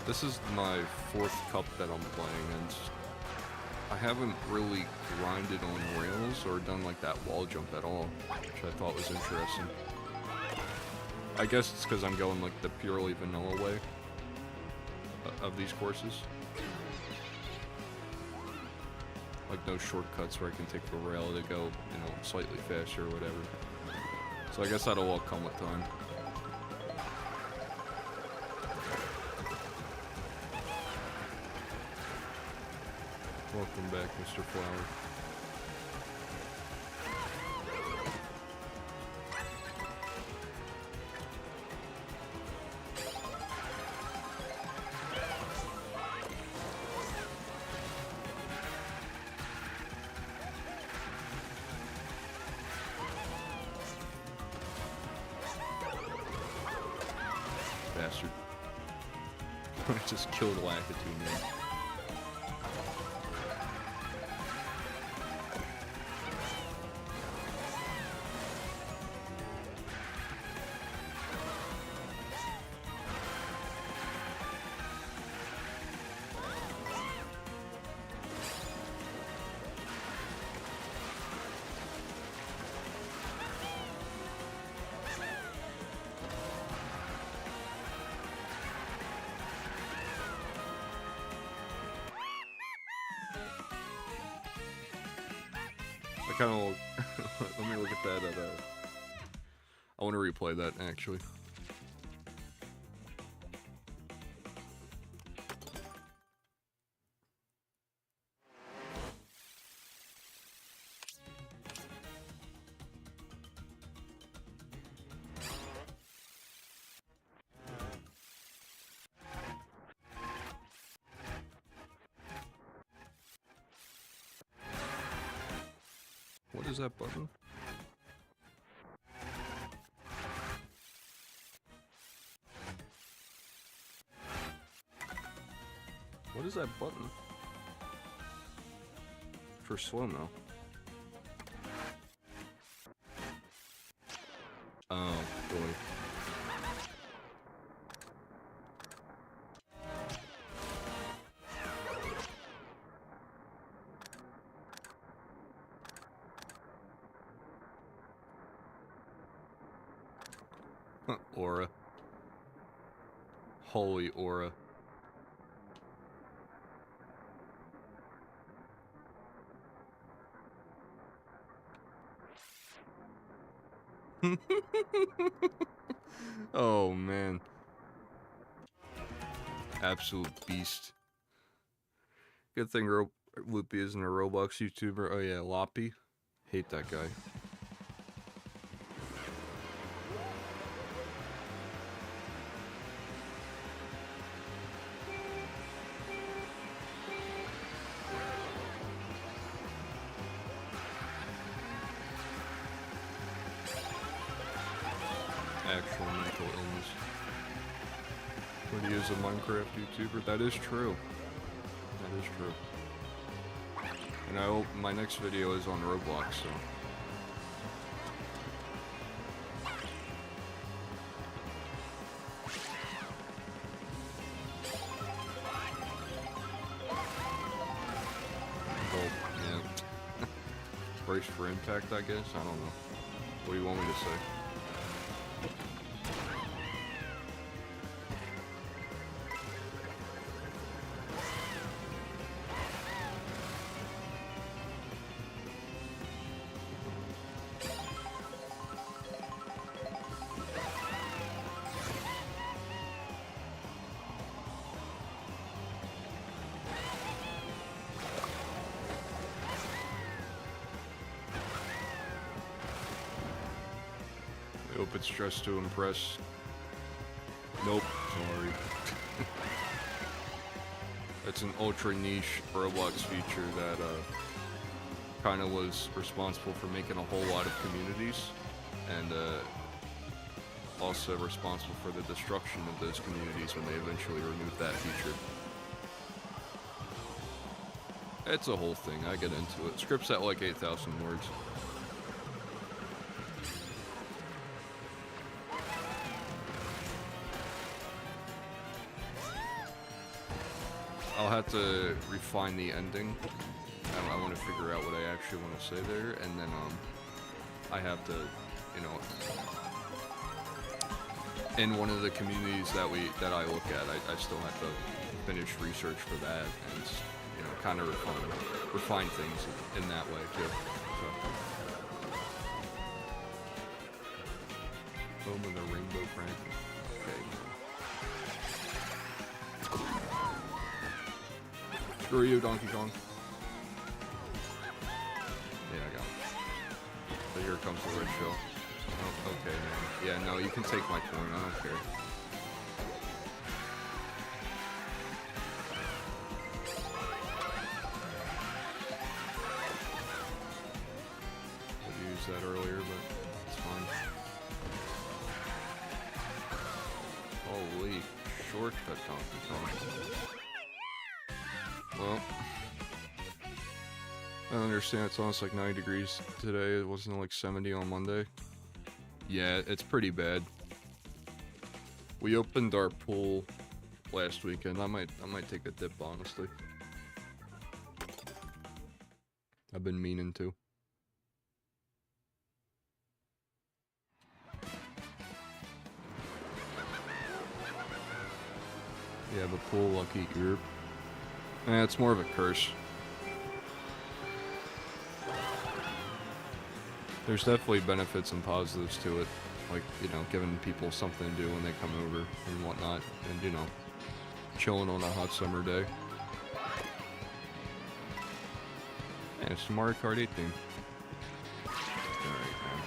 A: This is my 4th cup that I'm playing, and I haven't really grinded on rails or done like that wall jump at all, which I thought was interesting. I guess it's because I'm going like the purely vanilla way of these courses. Like no shortcuts where I can take the rail to go, you know, slightly faster or whatever. So I guess that'll all come with time. Welcome back, Mr. Flower. Bastard. I just killed Lakitu, man. I kind of let me look at that. I want to replay that actually. What is that button? What is that button? For slow-mo. Oh, boy. Aura. Holy aura. Oh man. Absolute beast. Good thing Loopy isn't a Roblox YouTuber. Oh yeah, Loppy. Hate that guy. Actual mental illness. But he is a Minecraft YouTuber. That is true. That is true. And I hope my next video is on Roblox, so. Well, yeah. Brace for impact, I guess? I don't know. What do you want me to say? I hope it's just to impress. Nope, sorry. It's an ultra niche Roblox feature that kind of was responsible for making a whole lot of communities, and also responsible for the destruction of those communities when they eventually removed that feature. It's a whole thing, I get into it. Script's at like 8,000 words. I'll have to refine the ending. I want to figure out what I actually want to say there, and then I have to, you know, in one of the communities that I look at, I still have to finish research for that, and you know, kind of refine things in that way too. So. Home of the rainbow prank. Okay. Screw you, Donkey Kong. Yeah, I got it. So here comes the red shell. Oh, okay, man. Yeah, no, you can take my coin. I don't care. I used that earlier, but it's fine. Holy shortcut, Donkey Kong. Well, I understand it's almost like 90 degrees today. It wasn't like 70 on Monday. Yeah, it's pretty bad. We opened our pool last weekend. I might take a dip, honestly. I've been meaning to. You have a pool, lucky you're. It's more of a curse. There's definitely benefits and positives to it, like, you know, giving people something to do when they come over and whatnot, and, you know, chilling on a hot summer day. Yeah, it's the Mario Kart 8 thing. Alright, man.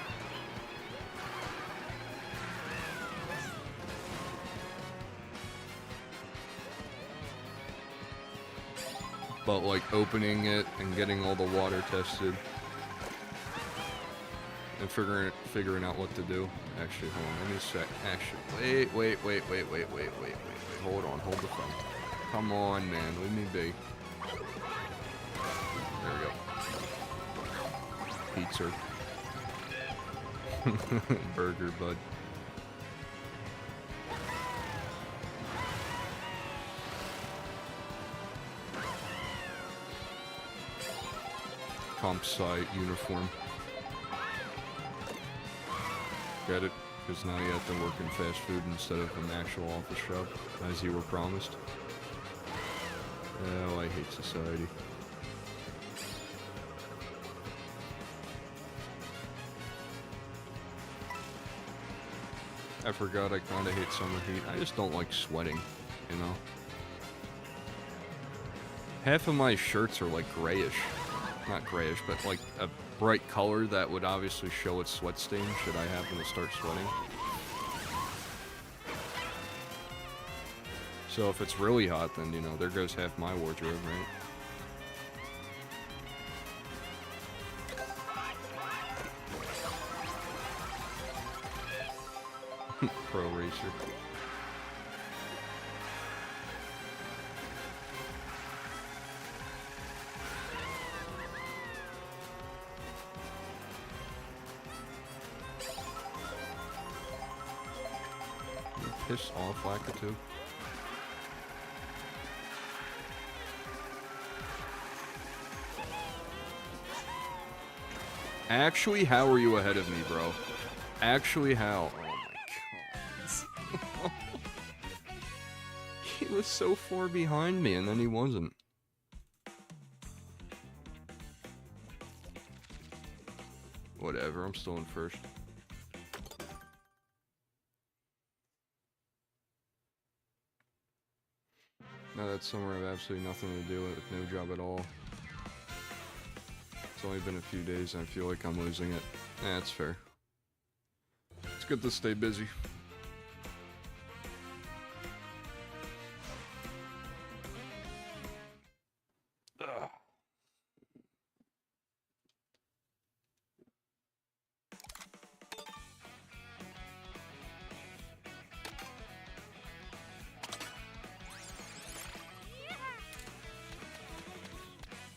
A: But, like, opening it and getting all the water tested and figuring out what to do. Actually, hold on, let me sec. Actually, wait. Hold on, hold the phone. Come on, man, leave me be. There we go. Pizza. Burger, bud. Comp site uniform. Get it? because now you have to work in fast food instead of an actual office job, as you were promised. Oh, I hate society. I forgot I kinda hate summer heat. I just don't like sweating, you know? Half of my shirts are like grayish. Not grayish, but like a bright color that would obviously show its sweat stain should I happen to start sweating. So if it's really hot, then, you know, there goes half my wardrobe, right? Pro racer. You piss off, Lakitu? Actually, how are you ahead of me, bro? Actually, how? Oh my god. He was so far behind me, and then he wasn't. Whatever, I'm still in first. Now that summer I have absolutely nothing to do with, no job at all. It's only been a few days and I feel like I'm losing it. That's fair. It's good to stay busy. Ugh.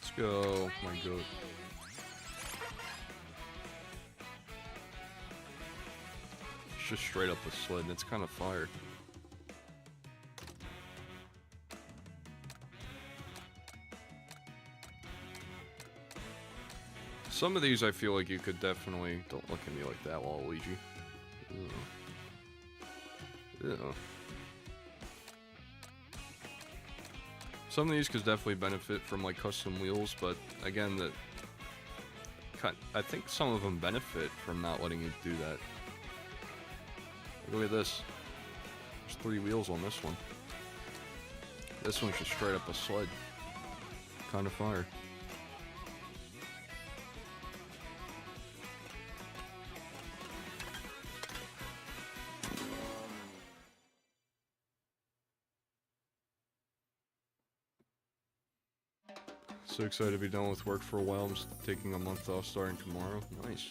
A: Let's go, my goat. It's just straight up a sled and it's kind of fire. Some of these I feel like you could definitely... Don't look at me like that, Waluigi. Ew. Ew. Some of these could definitely benefit from like custom wheels, but again, I think some of them benefit from not letting you do that. Look at this. There's 3 wheels on this one. This one's just straight up a sled. Kind of fire. So excited to be done with work for a while. I'm just taking a month off starting tomorrow. Nice.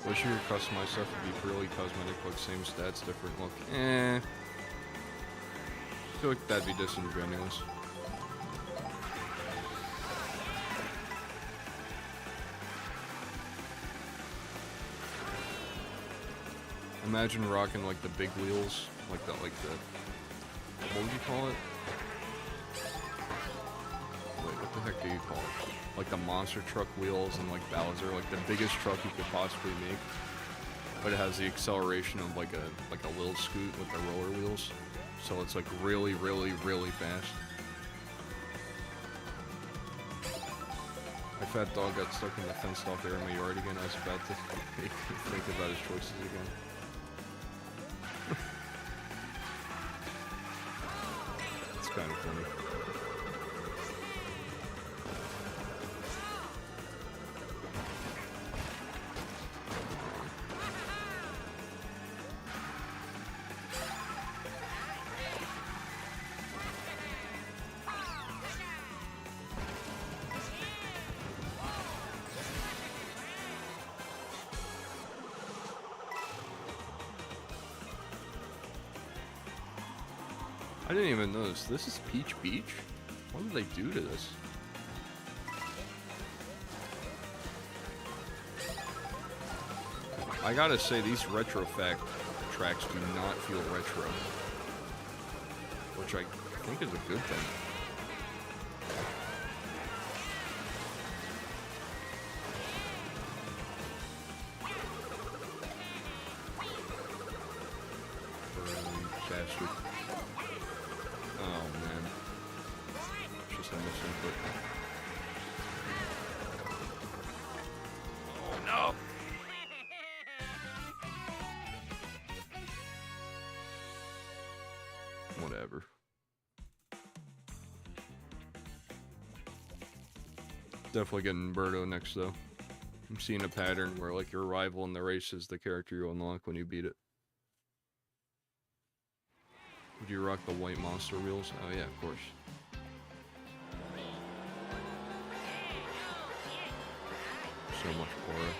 A: Wish your customized stuff would be purely cosmetic, like same stats, different look. I feel like that'd be disingenuous. Imagine rocking like the big wheels, like the what would you call it? Wait, what the heck do you call it? Like the monster truck wheels and like Bowser, like the biggest truck you could possibly make. But it has the acceleration of like a little scoot with the roller wheels. So it's like really, really, really fast. My fat dog got stuck in the fenced off area in my yard again. I was about to think about his choices again. It's kind of funny. I didn't even notice. This is Peach Beach? What did they do to this? I gotta say, these retrofact tracks do not feel retro, which I think is a good thing. Bastard. Oh man. It's just a misinput. Oh no! Whatever. Definitely getting Birdo next though. I'm seeing a pattern where like your rival in the race is the character you unlock when you beat it. Would you rock the white monster wheels? Oh yeah, of course. So much Cora.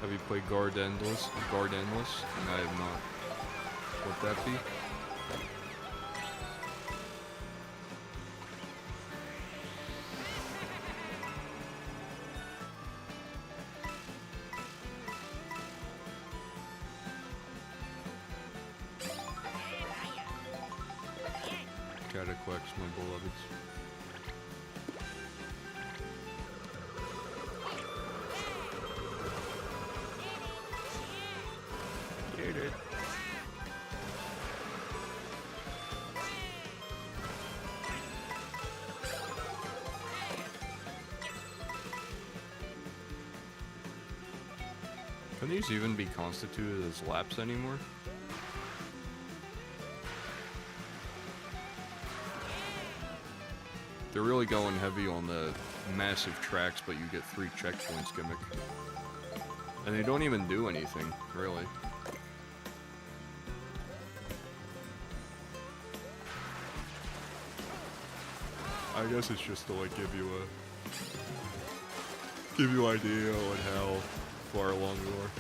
A: Have you played Guard Endless? Guard Endless? I have not. Would that be? Cataquex, my beloveds. Get it. Can these even be constituted as laps anymore? They're really going heavy on the massive tracks, but you get 3 checkpoints gimmick. And they don't even do anything, really. I guess it's just to like give you idea on how far along you are.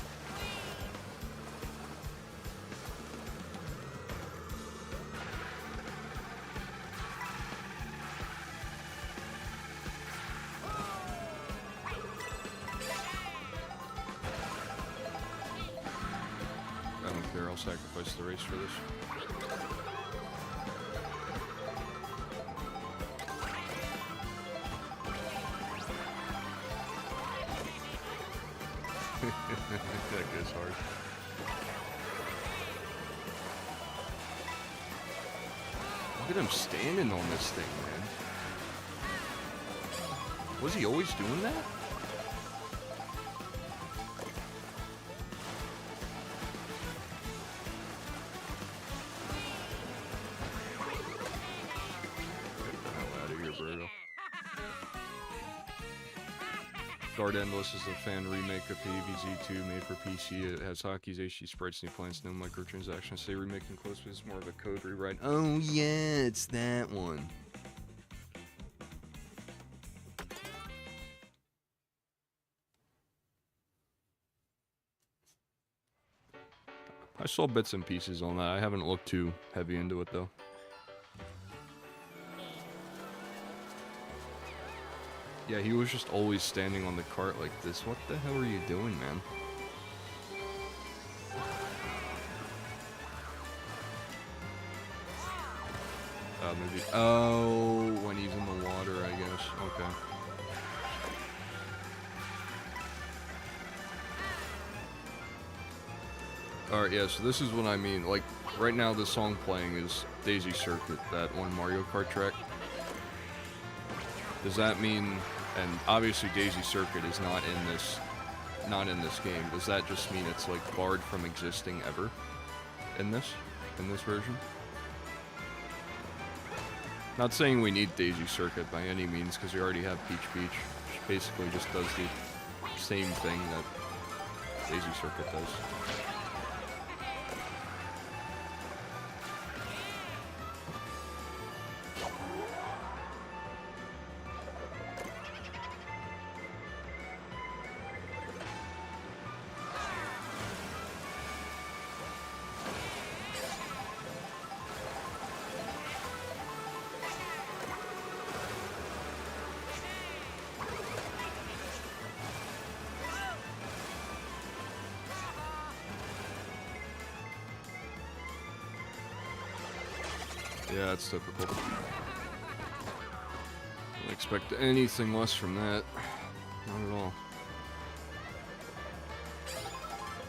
A: I'll sacrifice the race for this. That goes hard. Look at him standing on this thing, man. Was he always doing that? Guard Endless is a fan remake of PvZ2 made for PC. It has hotkeys, HD sprites, new plans, no microtransactions. Say remaking close, but it's more of a code rewrite. Oh yeah, it's that one. I saw bits and pieces on that. I haven't looked too heavy into it though. Yeah, he was just always standing on the cart like this. What the hell are you doing, man? Maybe. Oh, when he's in the water, I guess. Okay. Alright, yeah, so this is what I mean. Like, right now the song playing is Daisy Circuit, that one Mario Kart track. Does that mean, and obviously Daisy Circuit is not in this game. Does that just mean it's like barred from existing ever in this version? Not saying we need Daisy Circuit by any means, because we already have Peach Beach, which basically just does the same thing that Daisy Circuit does. Yeah, that's typical. Don't expect anything less from that. Not at all.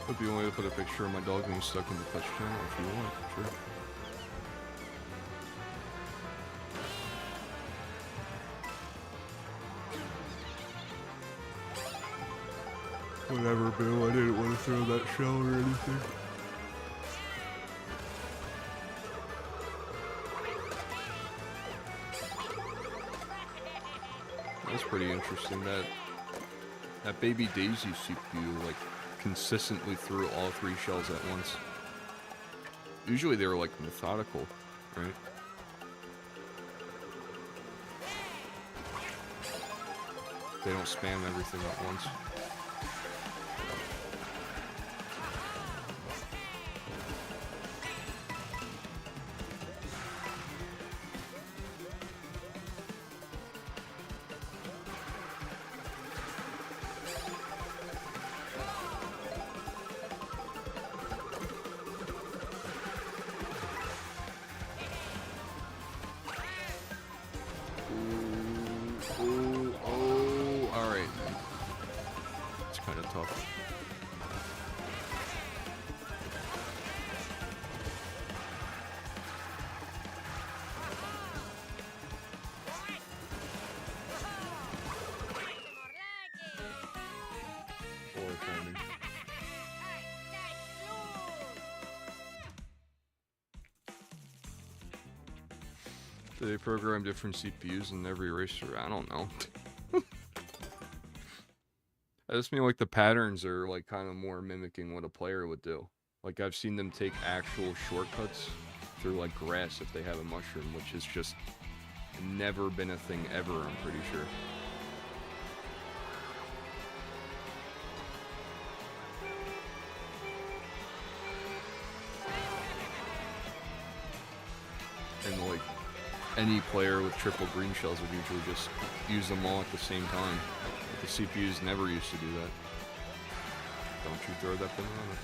A: Hope you want me to put a picture of my dog being stuck in the touch channel if you want, sure. Whatever, Bill. I didn't want to throw that shell or anything. That's pretty interesting. That baby Daisy CPU like consistently threw all 3 shells at once. Usually they were like methodical, right? They don't spam everything at once. Do they program different CPUs in every racer? I don't know. I just mean like the patterns are like kind of more mimicking what a player would do. Like I've seen them take actual shortcuts through like grass if they have a mushroom, which has just never been a thing ever, I'm pretty sure. And like any player with triple green shells would usually just use them all at the same time. But the CPUs never used to do that. Don't you throw that banana.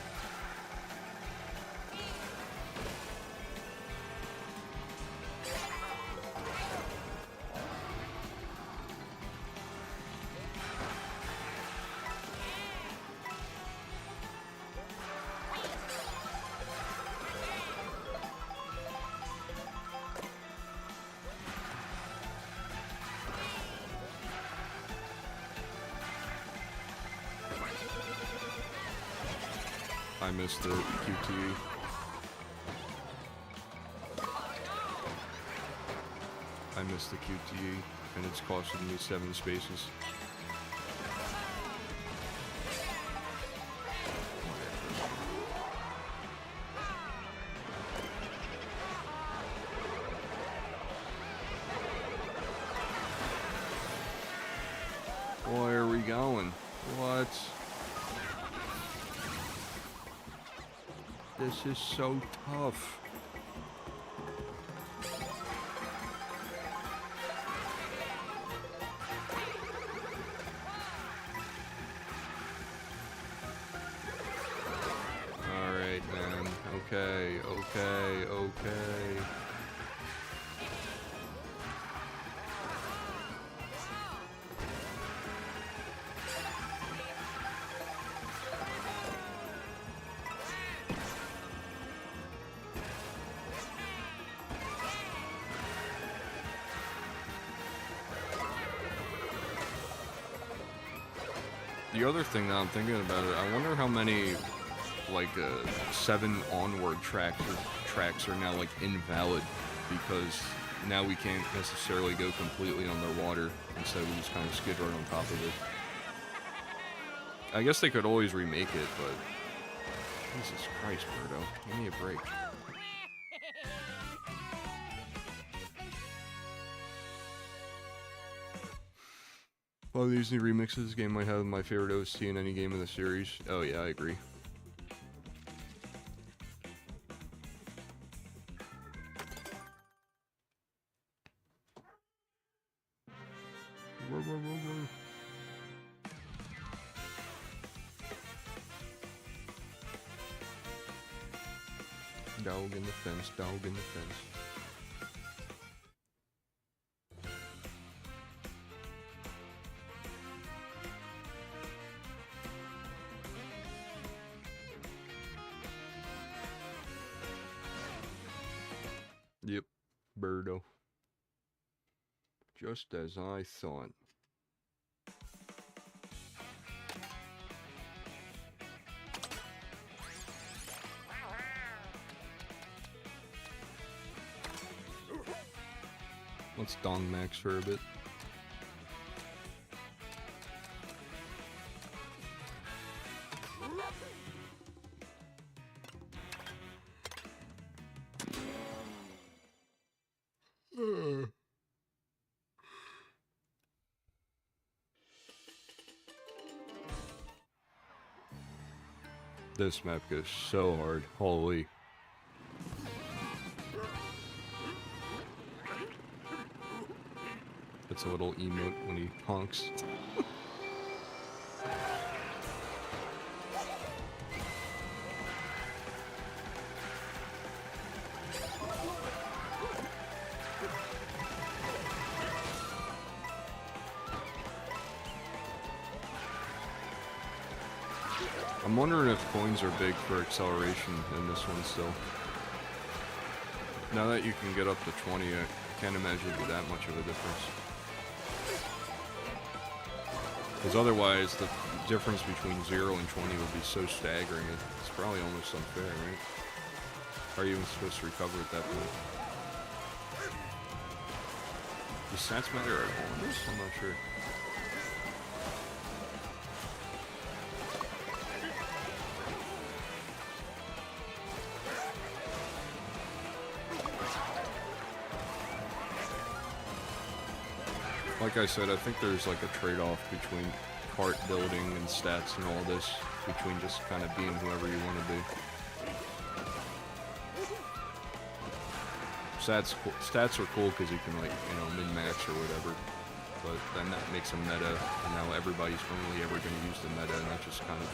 A: I missed the QTE. I missed the QTE, and it's costing me 7 spaces. Where are we going? What? This is so tough. Alright, man. Okay, okay, okay. The other thing that I'm thinking about it, I wonder how many, like, 7 onward tracks are now, like, invalid, because now we can't necessarily go completely underwater, instead we just kind of skid right on top of it. I guess they could always remake it, but Jesus Christ, Birdo, give me a break. Well, these new remixes, this game might have my favorite OST in any game in the series. Oh yeah, I agree. Dog in the fence, dog in the fence. Birdo. Just as I thought. Let's dong max for a bit. This map goes so hard. Holy. It's a little emote when he honks. I'm wondering if coins are big for acceleration in this one still. Now that you can get up to 20, I can't imagine it'd be that much of a difference. Because otherwise, the difference between 0 and 20 would be so staggering, it's probably almost unfair, right? How are you even supposed to recover at that point? Do stats matter at all in this? I'm not sure. Like I said, I think there's like a trade-off between kart building and stats and all this, between just kind of being whoever you want to be. Stats are cool because you can, like, you know, min-max or whatever, but then that makes a meta, and now everybody's only ever going to use the meta, and that's just kind of,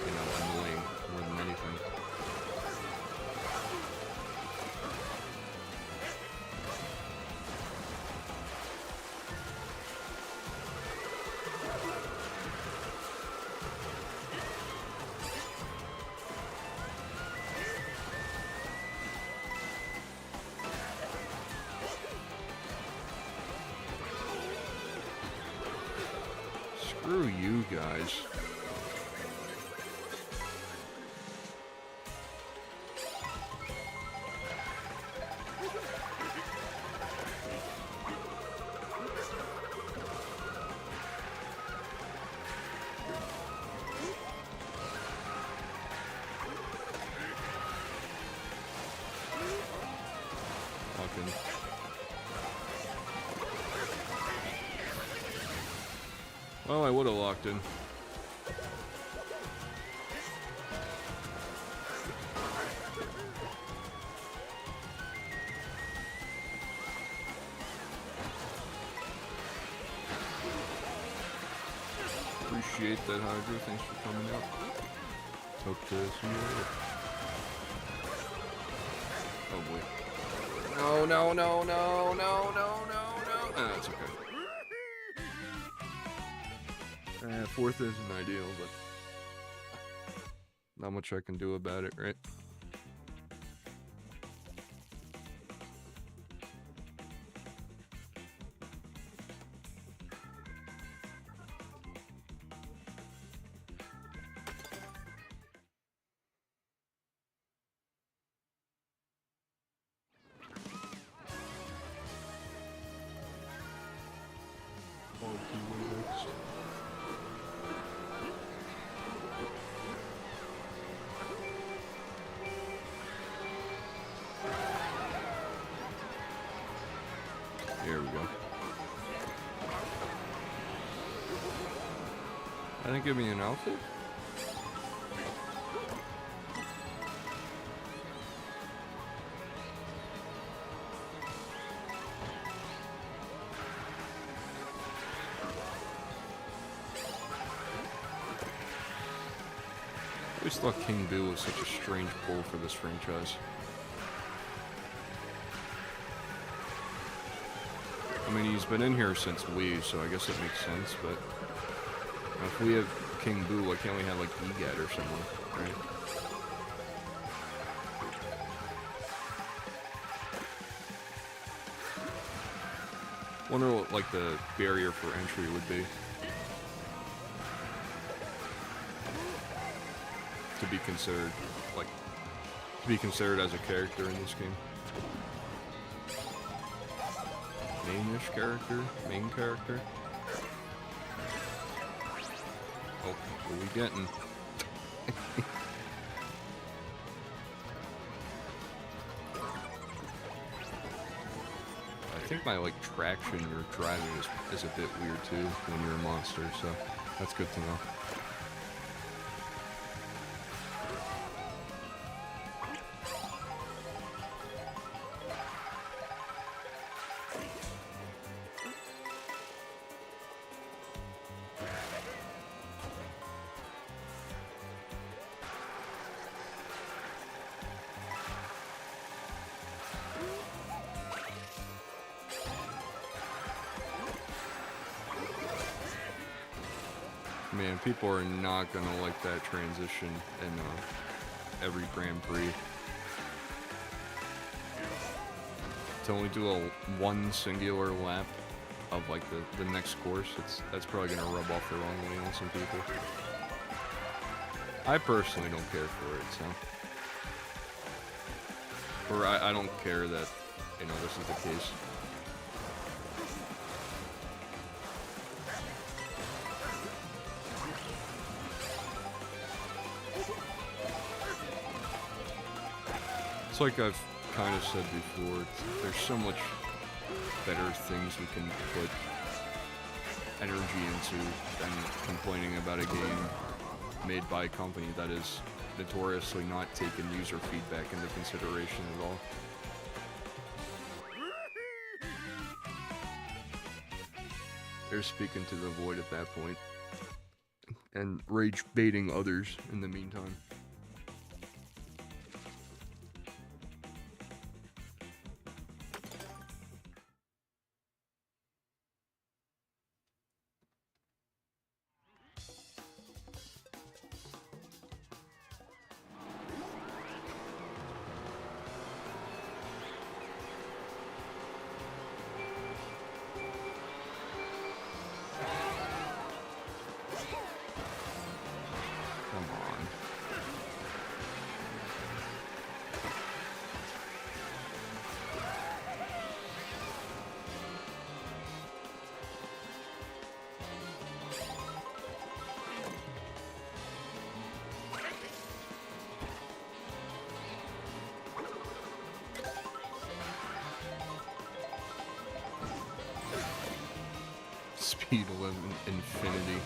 A: you know, annoying more than anything. Screw you guys. Fucking. Well, I would have locked in. Appreciate that, Hydra. Thanks for coming out. Hope to see you later. Oh boy. No, no, no, no, no, no, no, no. Ah, it's okay. Fourth isn't ideal, but not much I can do about it, right? There we go. That didn't give me an outfit? I always thought King Boo was such a strange pull for this franchise. I mean, he's been in here since Wii, so I guess it makes sense, but if we have King Boo, why can't we have, like, EGAT or someone, right? Wonder what like the barrier for entry would be. To be considered, like, to be considered as a character in this game. Mainish character? Main character? Oh, what are we getting? I think my, like, traction or driving is a bit weird, too, when you're a monster, so that's good to know. Man, people are not gonna like that transition in every Grand Prix. To only do one singular lap of like the next course, that's probably gonna rub off the wrong way on some people. I personally don't care for it, so. Or I don't care that, you know, this is the case. It's like I've kind of said before, there's so much better things we can put energy into than complaining about a game made by a company that is notoriously not taking user feedback into consideration at all. They're speaking to the void at that point, and rage baiting others in the meantime. Speed 11 Infinity.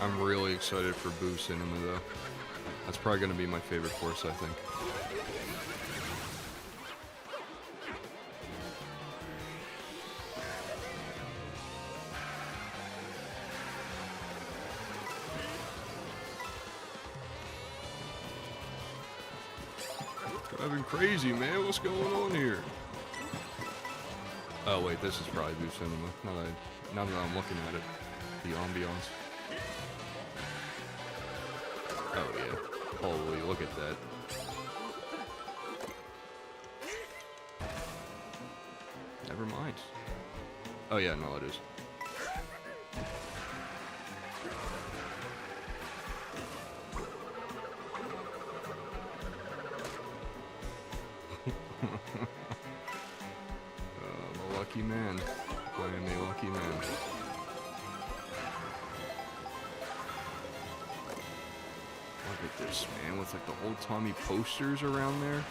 A: I'm really excited for Boo Cinema though. That's probably going to be my favorite course, I think. Driving crazy, man. What's going on here? Oh wait, this is probably Boo Cinema. Now that I'm looking at it, the ambiance. Oh yeah. Holy, look at that. Never mind. Oh yeah, no it is. I'm a lucky man. I am a lucky man. Look at this, man, with like the old Tommy posters around there.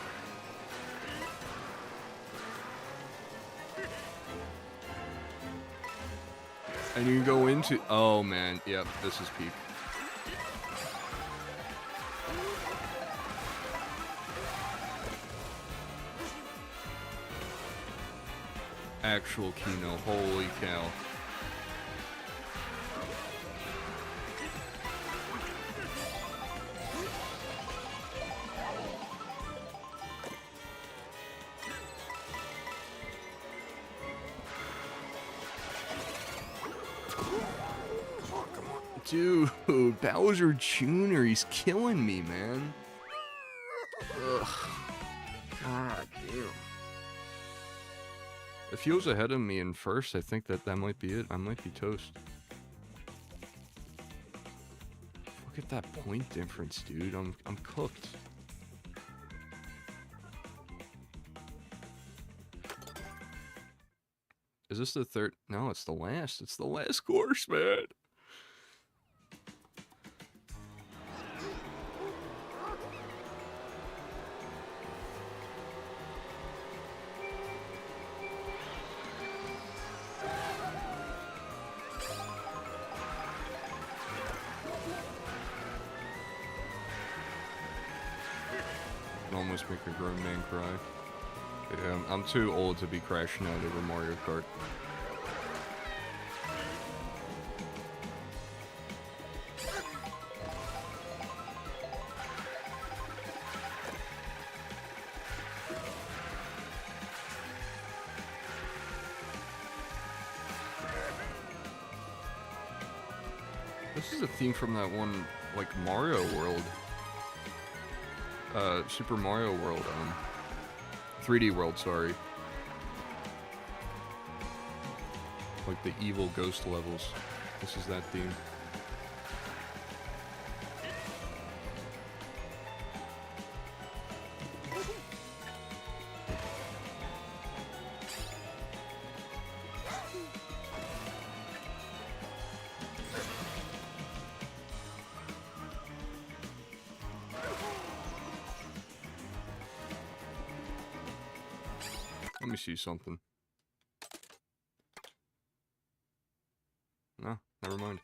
A: And you can go into, oh man, yep, this is peak. Actual Kino, holy cow. Oh, come on. Dude, Bowser Jr., he's killing me, man. Ugh. God damn. If he was ahead of me in first, I think that might be it. I might be toast. Look at that point difference, dude. I'm cooked. Is this the third? No, it's the last. It's the last course, man. Can almost make a grown man cry. Yeah, I'm too old to be crashing out over Mario Kart. This is a theme from that one, like, Mario World. Super Mario World, 3D World, sorry. Like the evil ghost levels. This is that theme. Let me see something. No, never mind.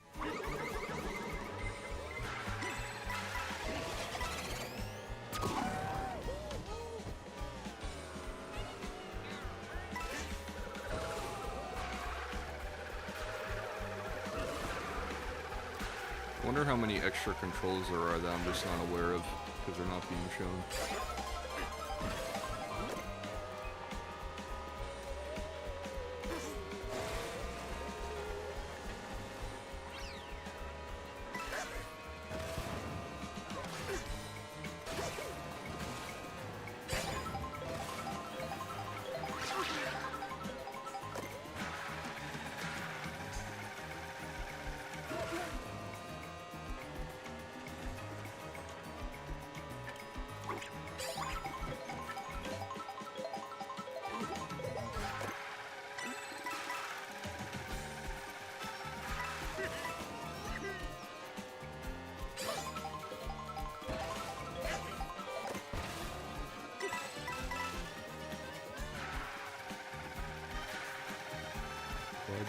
A: I wonder how many extra controls there are that I'm just not aware of, because they're not being shown.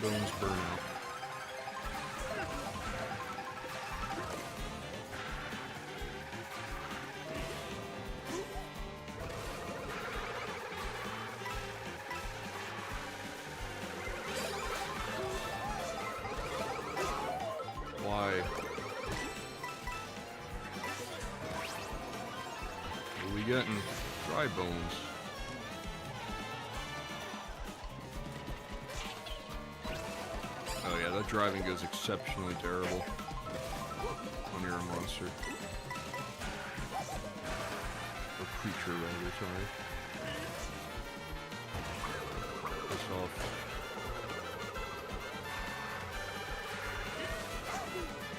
A: Bones burn out. Why? What are we getting? Dry bones. Oh yeah, that driving goes exceptionally terrible when you're a monster. Or creature, rather, sorry. Piss off.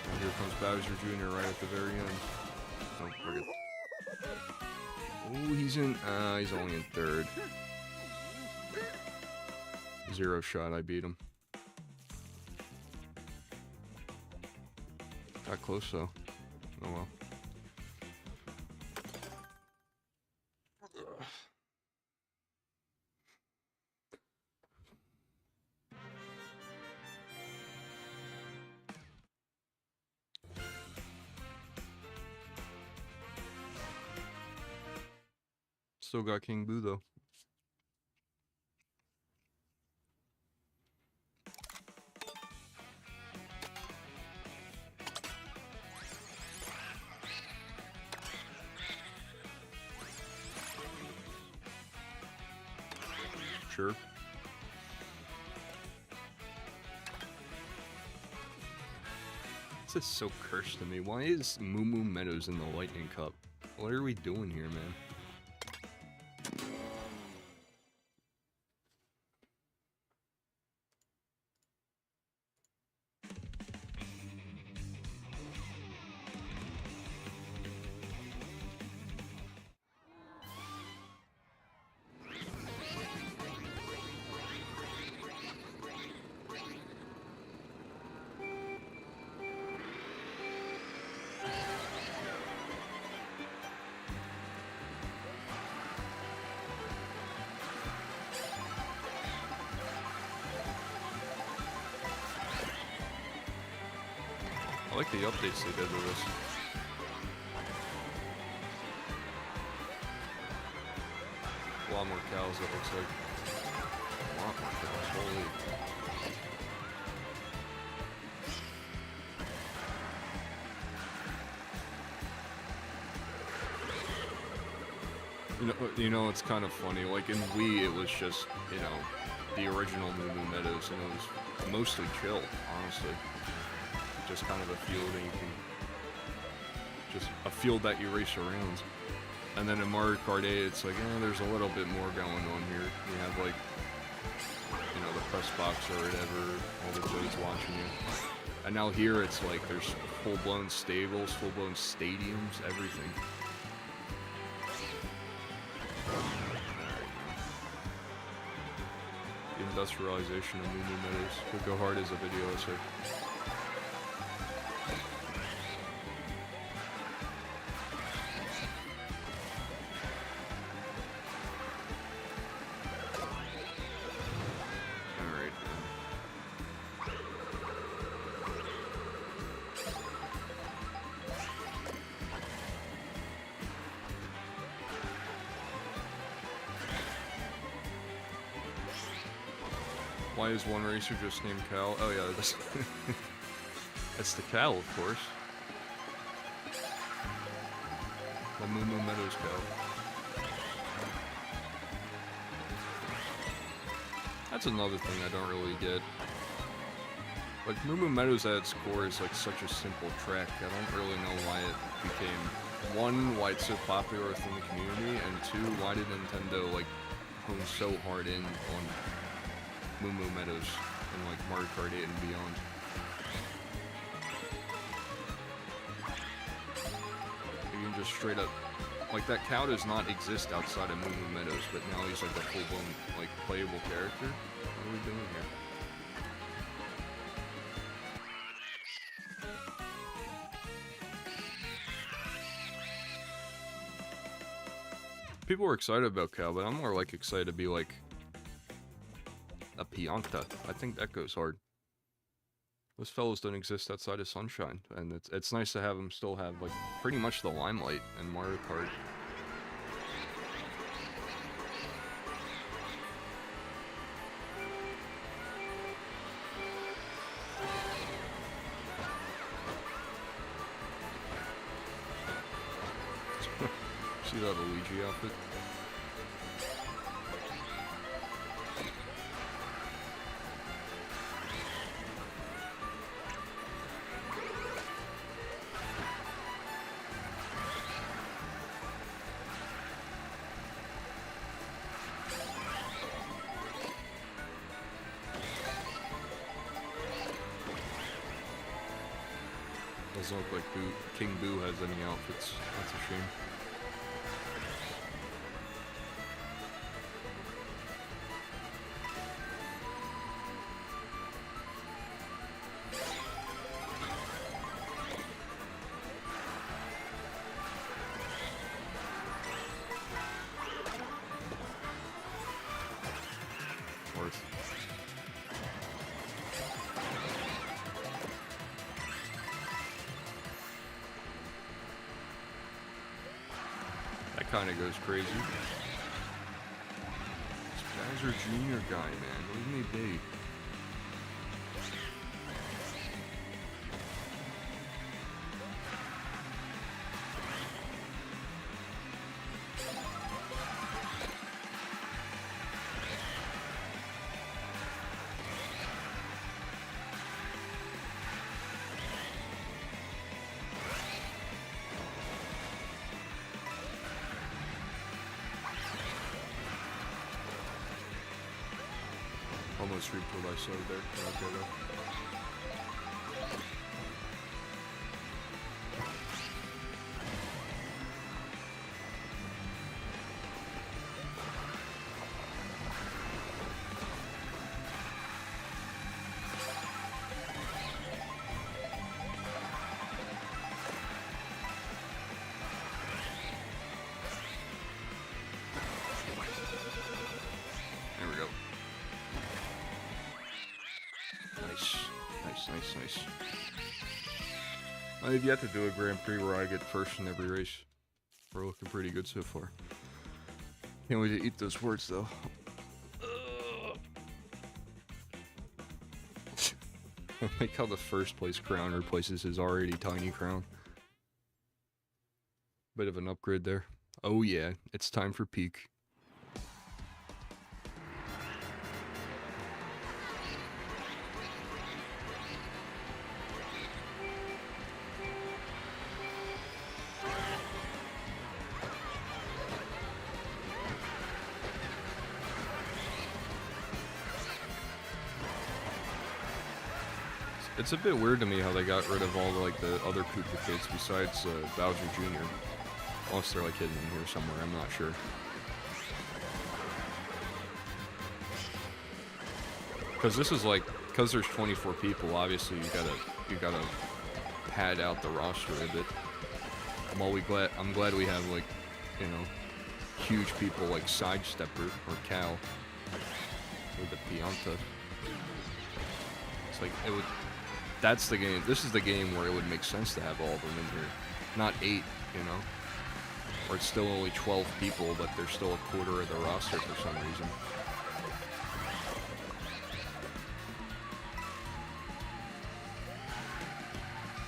A: And here comes Bowser Jr. right at the very end. Oh, forget. Oh, he's only in third. 0 shot, I beat him. Got close though. Oh well. Still got King Boo though. Sure. is so cursed to me. Why is Moo Moo Meadows in the Lightning Cup? What are we doing here, man? I like the updates they did with this. A lot more cows, it looks like. A lot more cows, holy. You know, it's kind of funny. Like in Wii, it was just, you know, the original Moo Moo Meadows, and it was mostly chill, honestly. Just kind of a field, and you can just a field that you race around. And then in Mario Kart 8, it's like, there's a little bit more going on here. You have like, you know, the press box or whatever, all the Joes watching you. And now here, it's like there's full-blown stables, full-blown stadiums, everything. The industrialization of Moo Moo Meadows. Could go hard as a video essay. Why is one racer just named Cal? Oh yeah, that's the Cal, of course. The Moo Moo Meadows Cal. That's another thing I don't really get. Like, Moo Moo Meadows at its core is like such a simple track. I don't really know why it became, one, why it's so popular within the community, and two, why did Nintendo like hone so hard in on Moo Moo Meadows and like Mario Kart 8 and beyond. You can just straight up, like, that cow does not exist outside of Moo Moo Meadows, but now he's like a full-blown, like, playable character. What are we doing here? People were excited about cow, but I'm more like excited to be like a Pianta. I think that goes hard. Those fellows don't exist outside of Sunshine, and it's nice to have them still have like pretty much the limelight in Mario Kart. See that Luigi outfit? Doesn't look like King Boo has any outfits. That's a shame. Worth. That kind of goes crazy. This Bowser Jr. guy, man. Wouldn't he be? most report I saw there. Okay, though. There we go. Nice. I've yet to do a Grand Prix where I get first in every race. We're looking pretty good so far. Can't wait to eat those words though. I like how the first place crown replaces his already tiny crown. Bit of an upgrade there. Oh yeah, it's time for peak. It's a bit weird to me how they got rid of all the, like, the other Koopa kids besides Bowser Jr. Unless they're like hidden in here somewhere, I'm not sure. Because this is like, because there's 24 people, obviously you gotta pad out the roster a bit. I'm glad we have, like, you know, huge people like Sidestepper or Cal or the Pianta. It's like it would. That's the game. This is the game where it would make sense to have all of them in here, not 8, you know. Or it's still only 12 people, but they're still a quarter of the roster for some reason.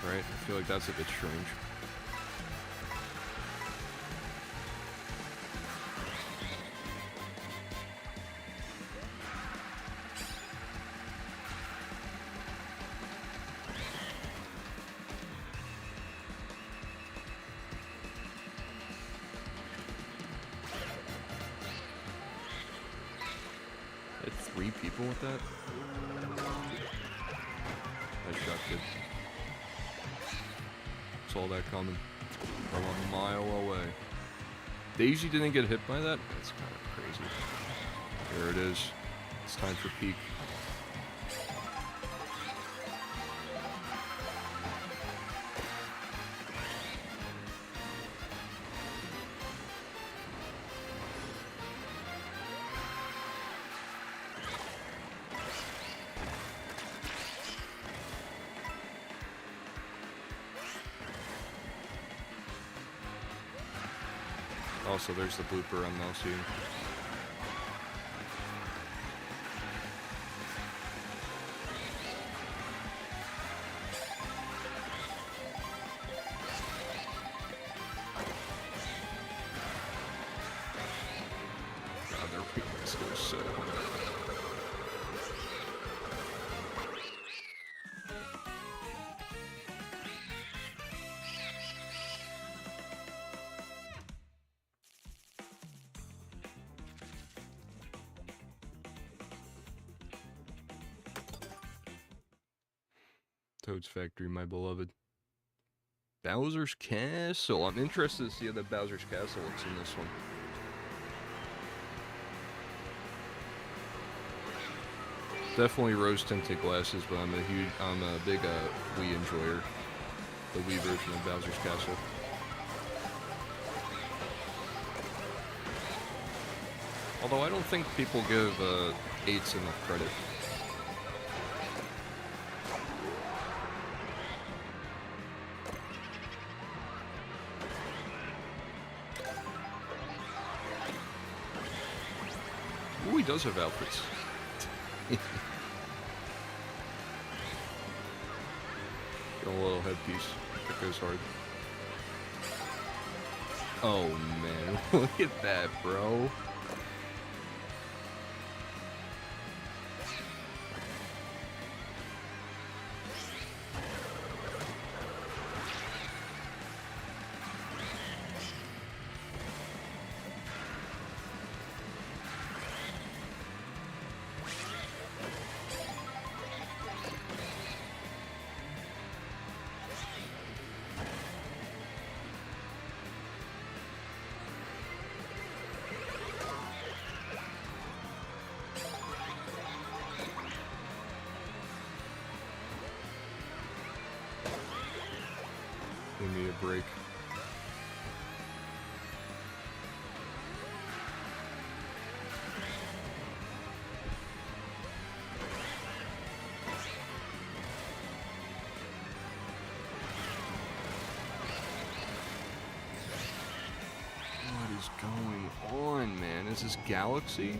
A: Right? I feel like that's a bit strange. Hit 3 people with that? Nice shot, kid. Saw that coming from a mile away. Daisy didn't get hit by that? That's kind of crazy. There it is. It's time for peak. Also, there's the blooper I'm now seeing. God, their weakness goes so hard. Toad's Factory, my beloved. Bowser's Castle. I'm interested to see how the Bowser's Castle looks in this one. Definitely rose-tinted glasses, but I'm a big Wii enjoyer. The Wii version of Bowser's Castle. Although I don't think people give 8s enough credit. Ooh, he does have outfits. Got a little headpiece that goes hard. Oh man, look at that, bro. Give me a break. What is going on, man? Is this Galaxy?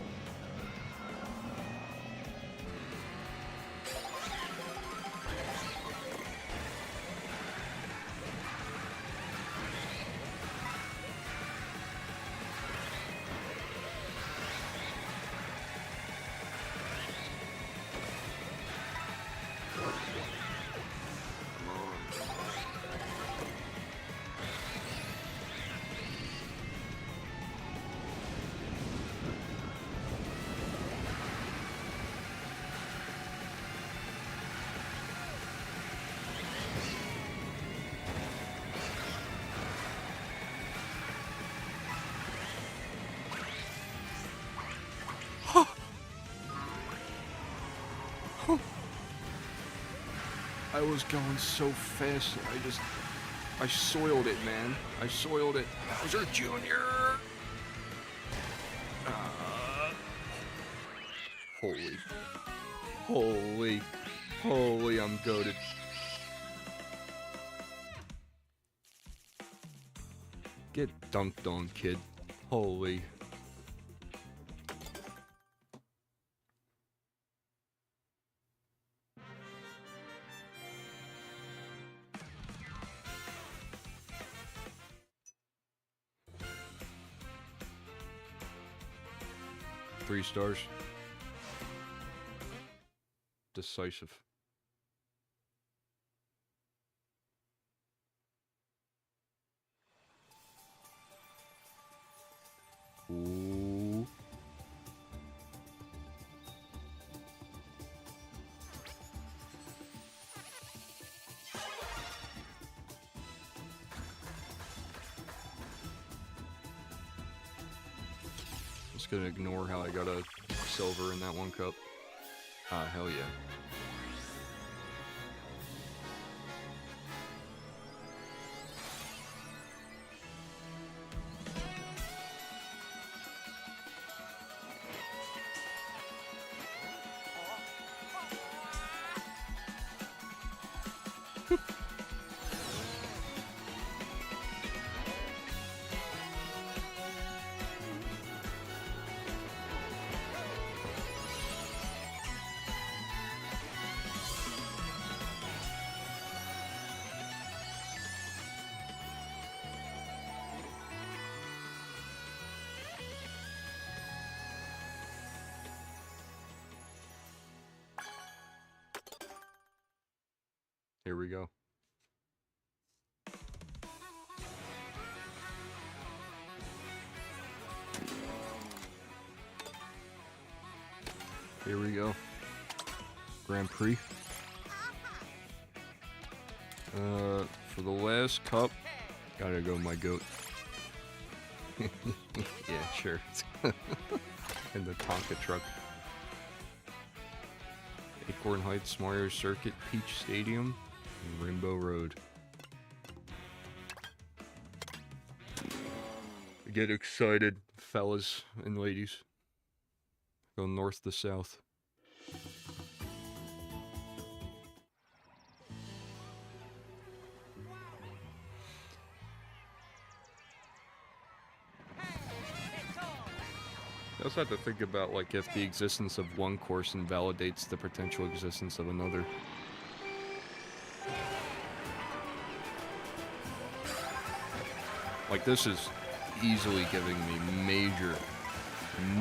A: I was going so fast, I soiled it, man. I soiled it. Bowser Jr. Holy, I'm goated. Get dunked on, kid. Holy. Three stars. Decisive. Ooh. Just gonna ignore how I got a silver in that one cup. Ah, hell yeah. Here we go. Here we go. Grand Prix. For the last cup, gotta go my goat. Yeah, sure. In the Tonka truck. Acorn Heights, Mario Circuit, Peach Stadium, and Rainbow Road. Get excited, fellas and ladies. Go north to south. I also have to think about, like, if the existence of one course invalidates the potential existence of another. Like, this is easily giving me major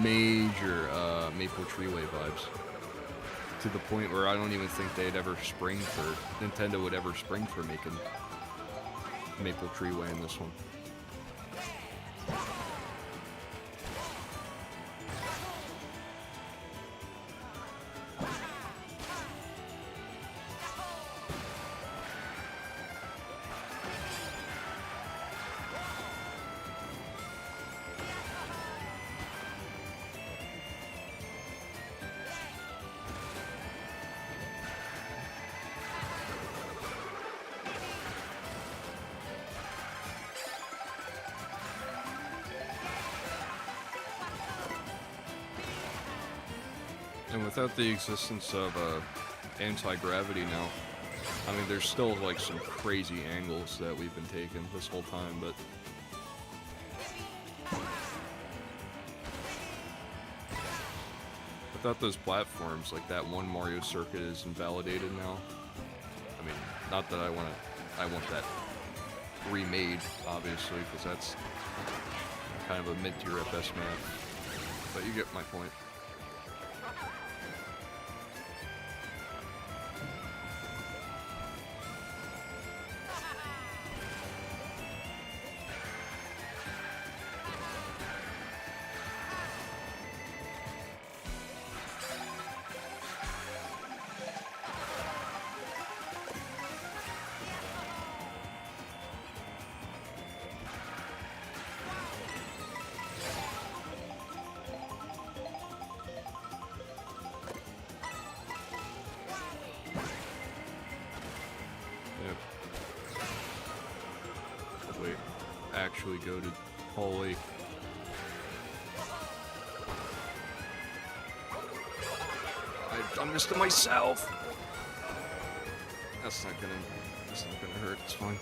A: Maple Treeway vibes. To the point where I don't even think they'd ever spring for, Nintendo would ever spring for making Maple Treeway in this one. And without the existence of anti-gravity now, I mean, there's still like some crazy angles that we've been taking this whole time, but without those platforms, like that one Mario circuit is invalidated now. I mean, not that I want that remade, obviously, because that's kind of a mid-tier at best map. But you get my point. Actually go to Paul Lake. I've done this to myself. That's not gonna hurt. It's fine.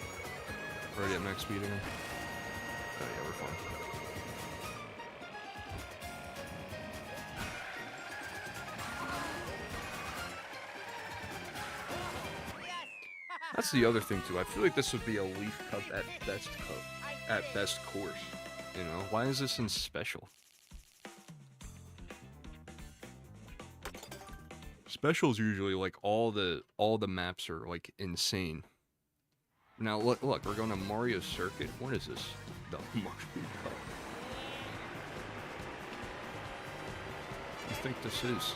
A: We're already at max speed again. Oh yeah, we're fine. That's the other thing too. I feel like this would be a Leaf Cup at best course. You know, why is this in special? Specials usually like all the maps are like insane. Now look, we're going to Mario Circuit. What is this? The Mario Cup. What do you think this is?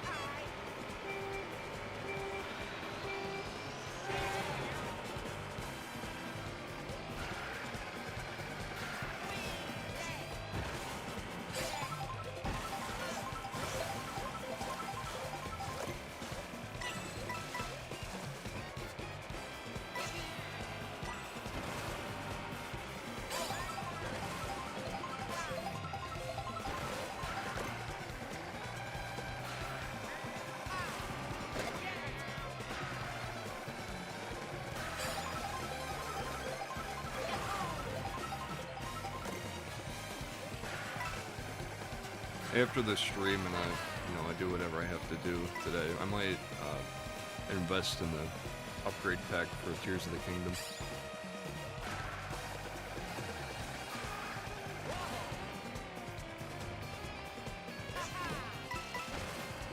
A: After the stream and I do whatever I have to do today, I might invest in the upgrade pack for Tears of the Kingdom.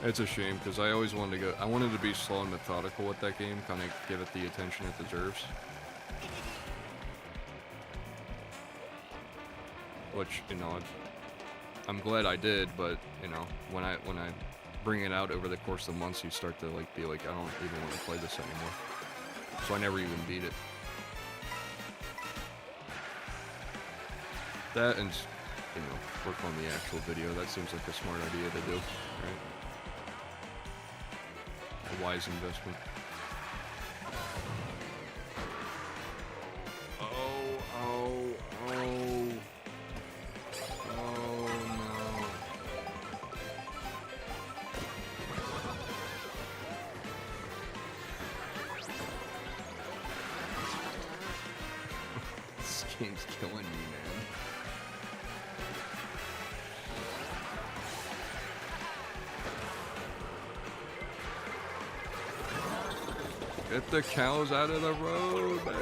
A: It's a shame because I always wanted to go. I wanted to be slow and methodical with that game, kind of give it the attention it deserves. Which, you know, I'm glad I did, but you know, when I bring it out over the course of months, you start to like be like, I don't even want to play this anymore. So I never even beat it. That and, you know, work on the actual video. That seems like a smart idea to do, right? A wise investment. Game's killing me, man. Get the cows out of the road, man.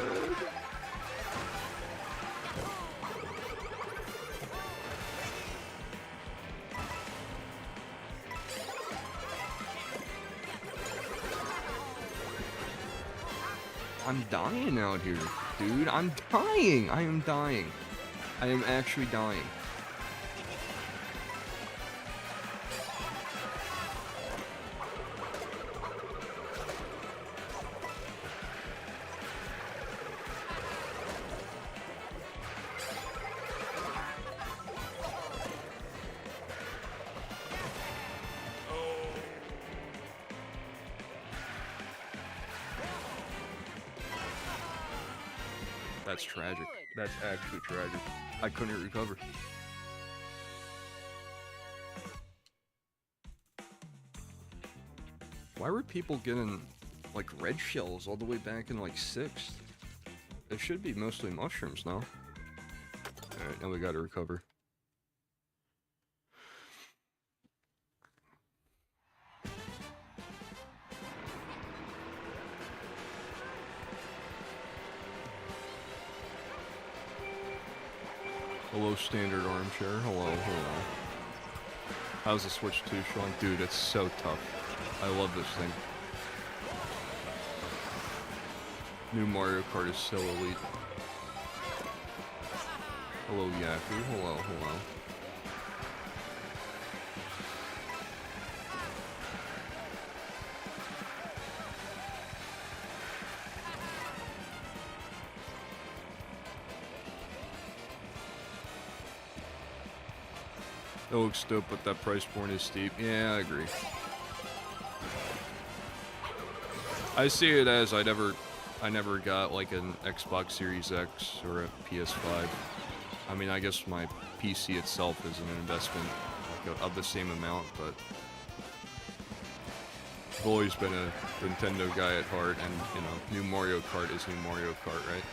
A: I'm dying out here, dude. I'm dying. I am dying. I am actually dying. That's tragic. That's actually tragic. I couldn't recover. Why were people getting, like, red shells all the way back in, like, 6th? It should be mostly mushrooms now. Alright, now we gotta recover. Hello, standard armchair. Hello, hello. How's the Switch 2, Sean? Dude, it's so tough. I love this thing. New Mario Kart is so elite. Hello, Yaku. Hello, hello. It looks dope, but that price point is steep. Yeah, I agree. I see it as I never got like an Xbox Series X or a PS5. I mean, I guess my PC itself is an investment like, of the same amount, but I've always been a Nintendo guy at heart, and you know, new Mario Kart is new Mario Kart, right?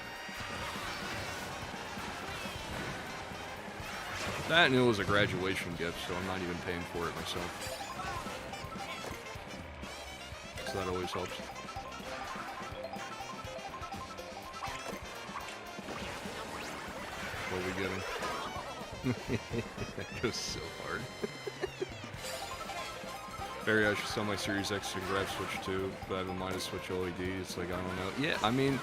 A: That and it was a graduation gift, so I'm not even paying for it myself. So that always helps. What are we getting? That goes so hard. Barry, I should sell my Series X and grab Switch 2, but I have a minus Switch OLED. It's like, I don't know. Yeah, I mean,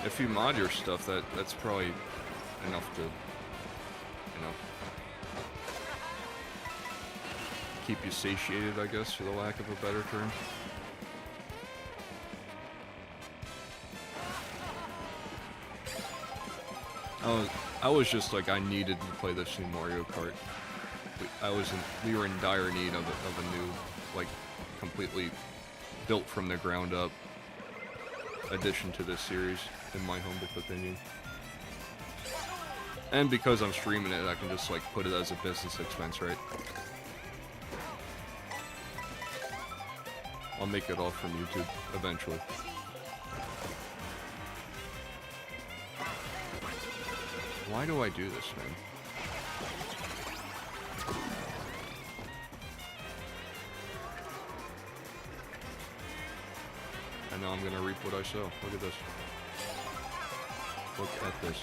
A: if you mod your stuff, that's probably enough to, you know, keep you satiated, I guess, for the lack of a better term. I was just like, I needed to play this new Mario Kart. We were in dire need of a new, like, completely built from the ground up addition to this series, in my humble opinion. And because I'm streaming it, I can just, like, put it as a business expense, right? I'll make it all from YouTube, eventually. Why do I do this, man? I know I'm gonna reap what I sow. Look at this. Look at this.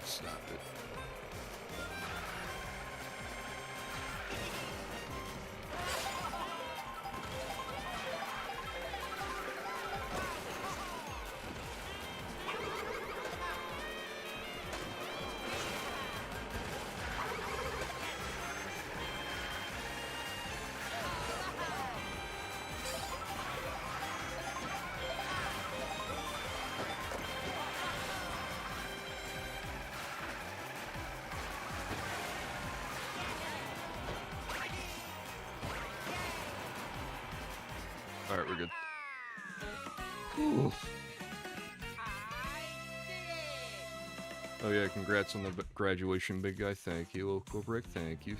A: Stop it. Alright, we're good. Ooh. Oh yeah, congrats on the graduation, big guy. Thank you, Local Brick. Thank you.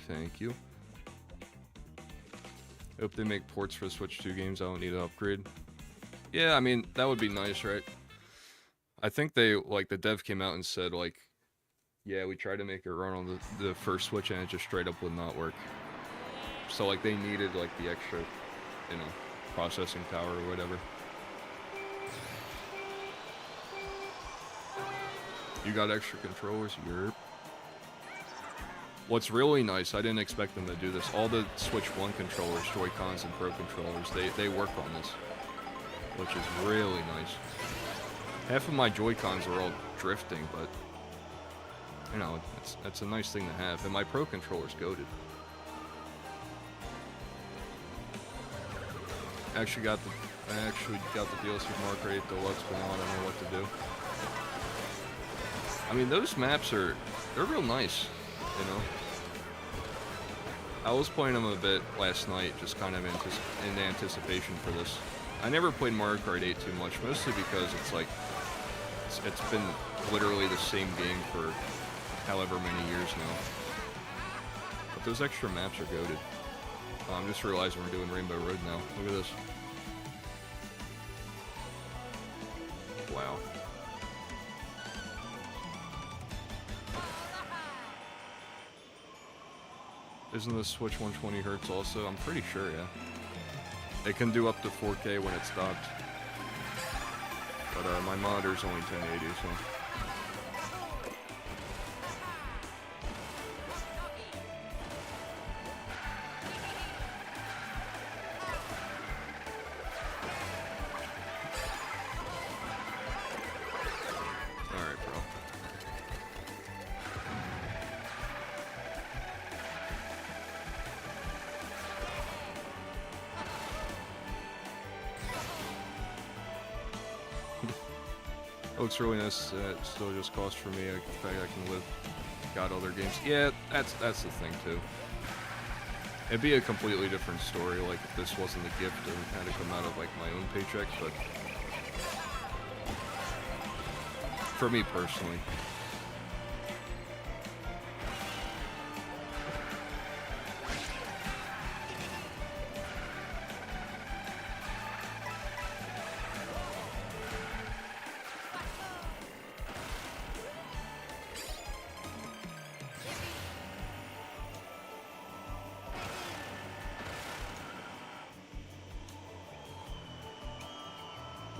A: Hope they make ports for the Switch 2 games. I don't need to upgrade. Yeah, I mean, that would be nice, right? I think they, like, the dev came out and said, like, yeah, we tried to make it run on the first Switch and it just straight up would not work. So, like, they needed, like, the extra, you know, processing power or whatever. You got extra controllers? Yerp. What's really nice, I didn't expect them to do this. All the Switch 1 controllers, Joy-Cons and Pro controllers, they work on this, which is really nice. Half of my Joy-Cons are all drifting, but you know, it's a nice thing to have. And my Pro controller's goated. I actually got the DLC for Mario Kart 8 Deluxe, but now I don't know what to do. I mean, those maps they're real nice, you know. I was playing them a bit last night, just kind of in anticipation for this. I never played Mario Kart 8 too much, mostly because it's like, it's been literally the same game for however many years now. But those extra maps are goated. I'm just realizing we're doing Rainbow Road now. Look at this. Wow. Isn't the Switch 120 Hz also? I'm pretty sure, yeah. It can do up to 4K when it's docked. But my monitor's only 1080, so... Alright, bro. It looks really nice. It still just costs for me. In fact, I can live. Got other games. Yeah, that's the thing too. It'd be a completely different story, like if this wasn't a gift and had to come out of like my own paycheck. But for me personally.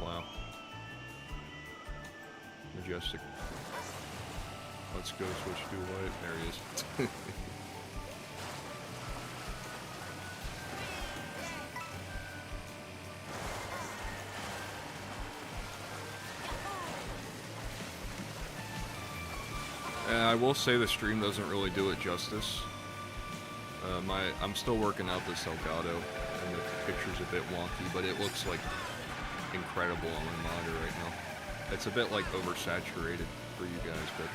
A: Wow. Majestic. Let's go switch to white. There he is. I will say the stream doesn't really do it justice. I'm still working out this Elgato, and the picture's a bit wonky, but it looks like incredible on my monitor right now. It's a bit like oversaturated for you guys, but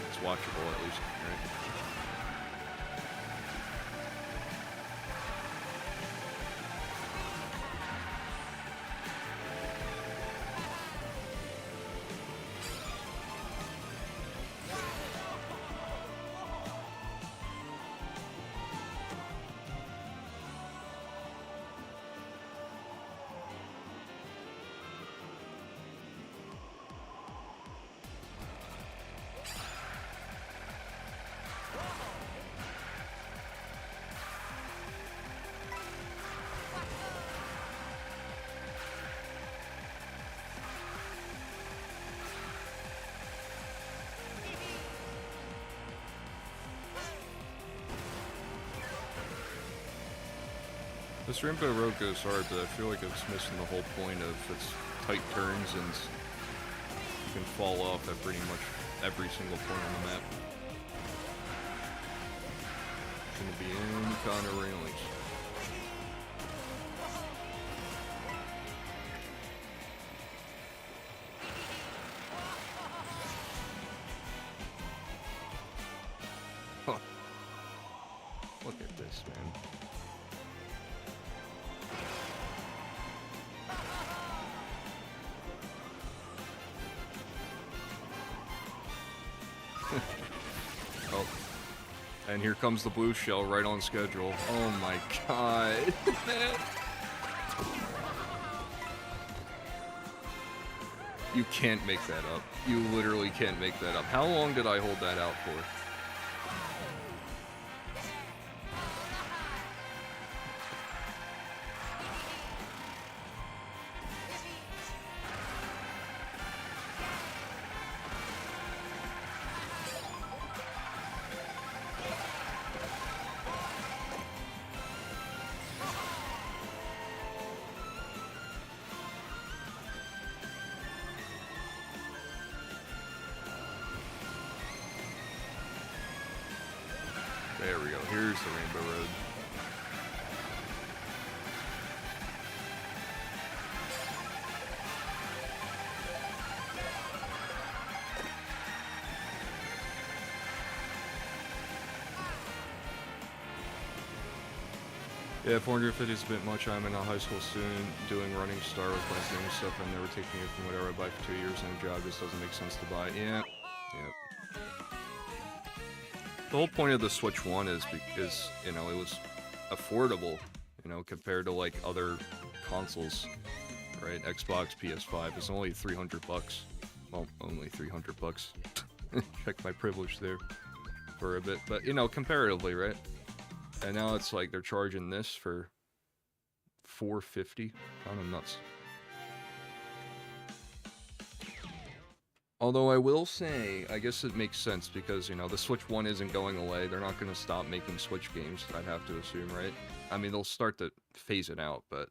A: it's watchable at least, right? This Rainbow Road goes hard, but I feel like it's missing the whole point of its tight turns and you can fall off at pretty much every single point on the map. Shouldn't be any kind of railings. Huh. Look at this, man. Oh, and here comes the blue shell right on schedule. Oh my god. You can't make that up. You literally can't make that up. How long did I hold that out for? There we go. Here's the Rainbow Road. Yeah, 450 is a bit much. I'm in a high school student doing running star with my thing stuff. I'm never taking it from whatever I buy for 2 years and a job just doesn't make sense to buy. Yeah. Yep. The whole point of the Switch 1 is because, you know, it was affordable, you know, compared to like other consoles, right? Xbox, PS5 is only $300. Well, only $300. Check my privilege there for a bit, but you know, comparatively, right? And now it's like they're charging this for $450. Kind of nuts. Although I will say, I guess it makes sense because, you know, the Switch 1 isn't going away. They're not going to stop making Switch games, I'd have to assume, right? I mean, they'll start to phase it out, but...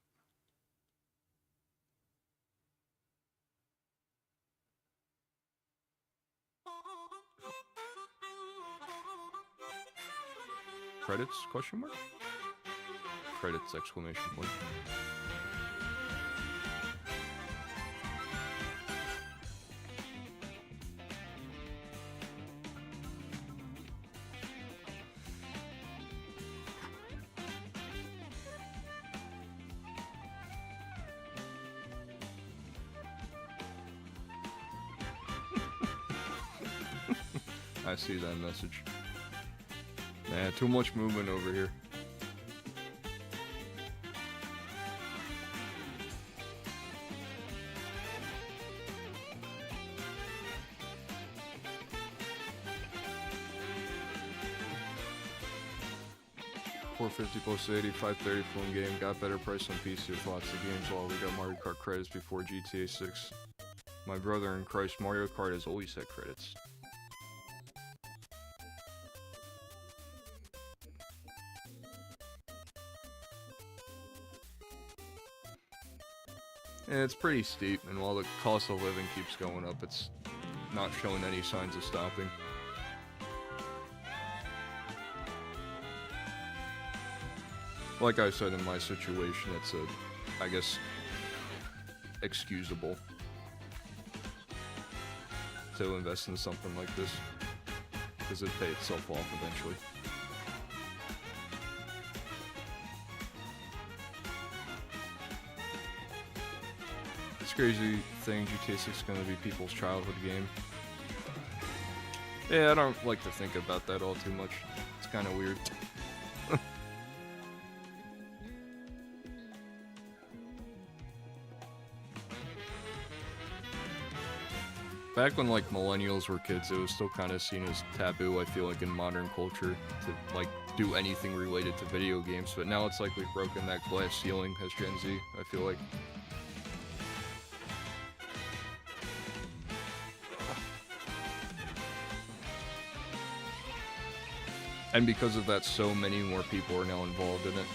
A: Credits? Question mark? Credits! Exclamation point. I see that message. Nah, too much movement over here. $450 plus 80, $530 for one game. Got better price on PC with lots of games while we got Mario Kart credits before GTA 6. My brother in Christ, Mario Kart has always had credits. And it's pretty steep, and while the cost of living keeps going up, it's not showing any signs of stopping. Like I said, in my situation, it's I guess, excusable to invest in something like this, because it'd pay itself off eventually. Crazy thing, GTA 6 is going to be people's childhood game. Yeah, I don't like to think about that all too much. It's kind of weird. Back when like millennials were kids, it was still kind of seen as taboo, I feel like, in modern culture to like do anything related to video games, but now it's like we've broken that glass ceiling as Gen Z, I feel like. And because of that, so many more people are now involved in it.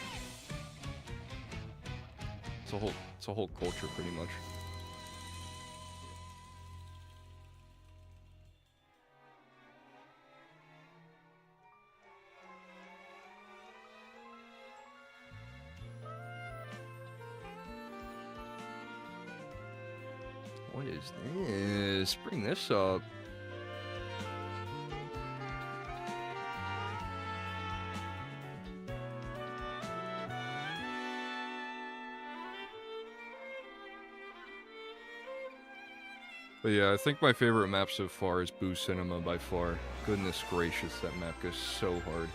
A: It's a whole culture, pretty much. What is this? Bring this up. But yeah, I think my favorite map so far is Boo Cinema by far. Goodness gracious, that map goes so hard.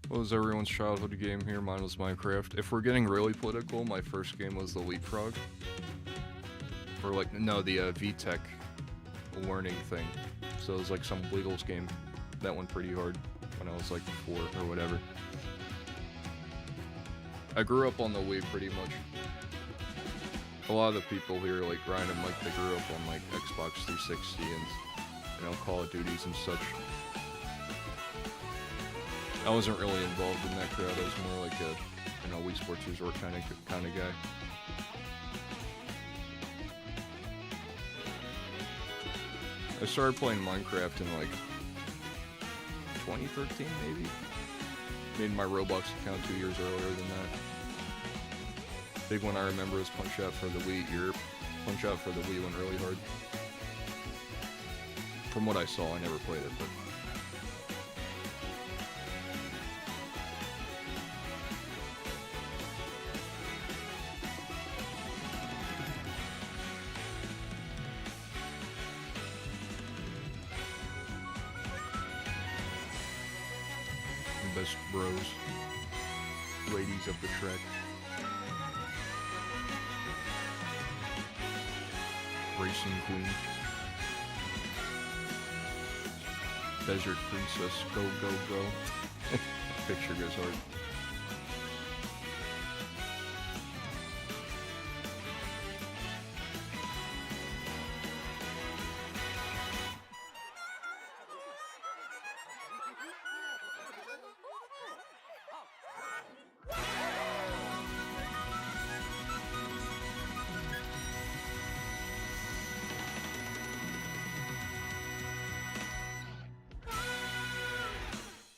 A: What was everyone's childhood game here? Mine was Minecraft. If we're getting really political, my first game was the Leapfrog. Or like, no, the VTech learning thing. So it was like some Wiggles game. That went pretty hard when I was like 4 or whatever. I grew up on the Wii pretty much. A lot of the people here, like Ryan and Mike, they grew up on like Xbox 360 and, you know, Call of Duties and such. I wasn't really involved in that crowd. I was more like a, you know, Wii Sports Resort kind of guy. I started playing Minecraft in like 2013 maybe. Made my Roblox account 2 years earlier than that. Big one I remember was Punch Out for the Wii. Your Punch Out for the Wii went really hard. From what I saw, I never played it, but... Best bros. Ladies of the track. Racing Queen. Desert Princess. Go, go, go. Picture goes hard.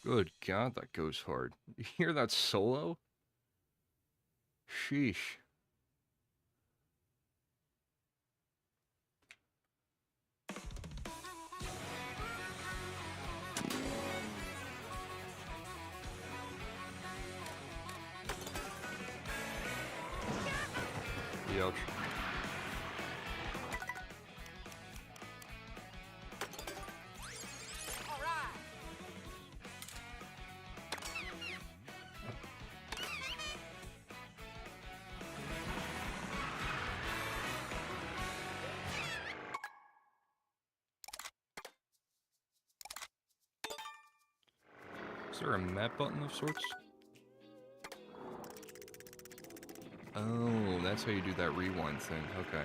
A: Good God, that goes hard. You hear that solo? Sheesh. Ouch. Is there a map button of sorts? Oh, that's how you do that rewind thing. Okay.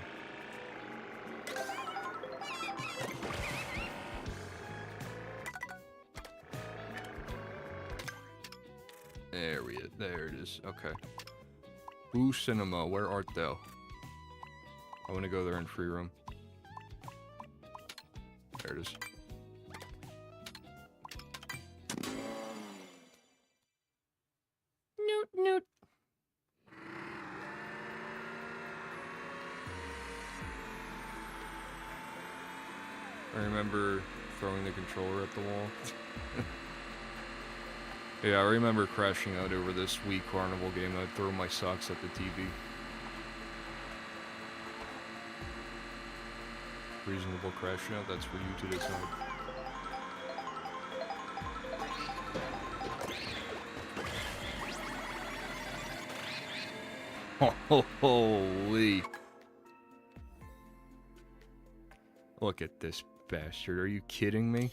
A: There it is. Okay. Boo Cinema, where art thou? I want to go there in free roam. There it is. Noot, noot. I remember throwing the controller at the wall. Yeah, I remember crashing out over this Wii Carnival game. I'd throw my socks at the TV. Reasonable crashing out, that's for you to decide. Holy. Look at this bastard. Are you kidding me?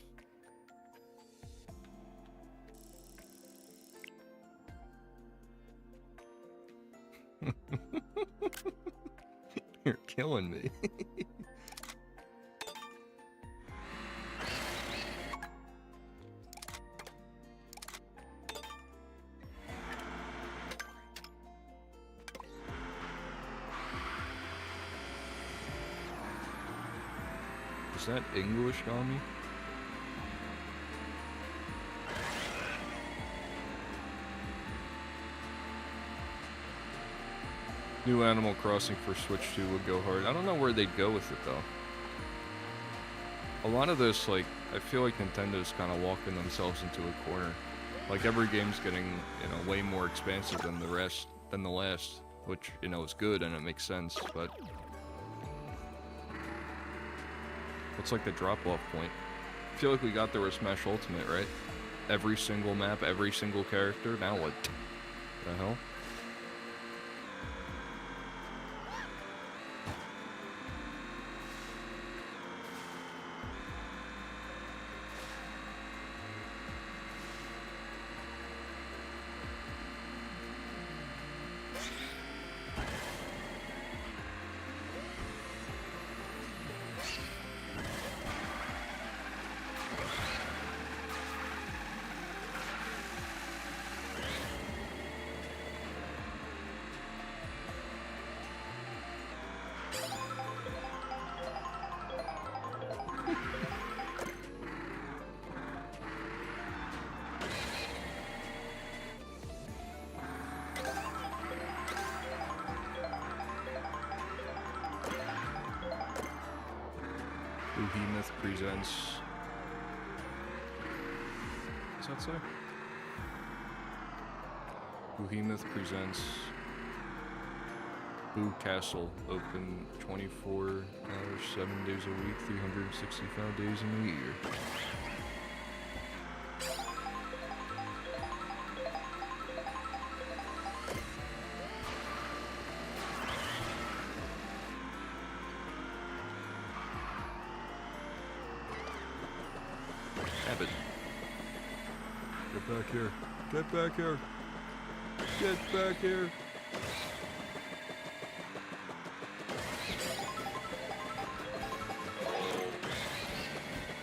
A: You're killing me. Is that English on me? New Animal Crossing for Switch 2 would go hard. I don't know where they'd go with it, though. A lot of this, like, I feel like Nintendo's kind of walking themselves into a corner. Like, every game's getting, you know, way more expansive than the last, which, you know, is good and it makes sense, but... What's, like, the drop-off point? I feel like we got there with Smash Ultimate, right? Every single map, every single character, now what? The hell? Behemoth presents. What's that say? Behemoth presents Boo Castle, open 24 hours, 7 days a week, 365 days in a year. Abbott. Get back here. Get back here. Get back here.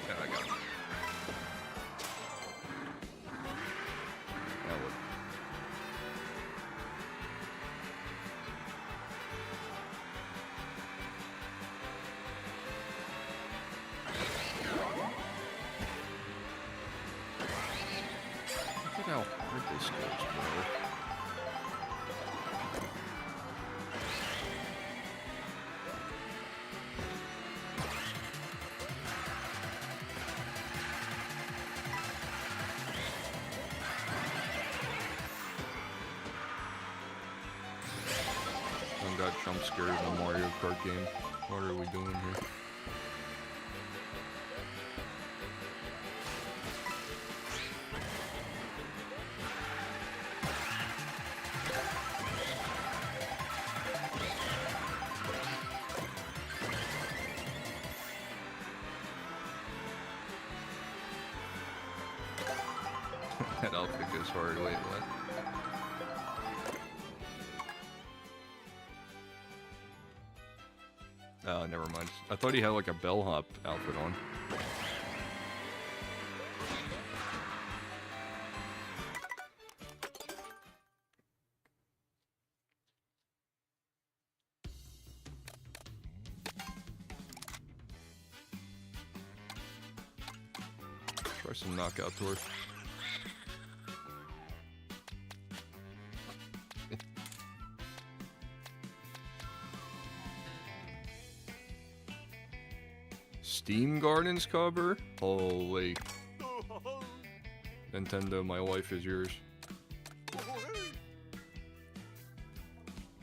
A: Yeah, I got it. Now what? Look at how hard this goes, bro. One got jump scared in a Mario Kart game. What are we doing here? That outfit goes hard. Wait, what? Oh, never mind. I thought he had like a bellhop outfit on. Try some knockout tour. Steam Gardens cover? Holy. Nintendo, my life is yours.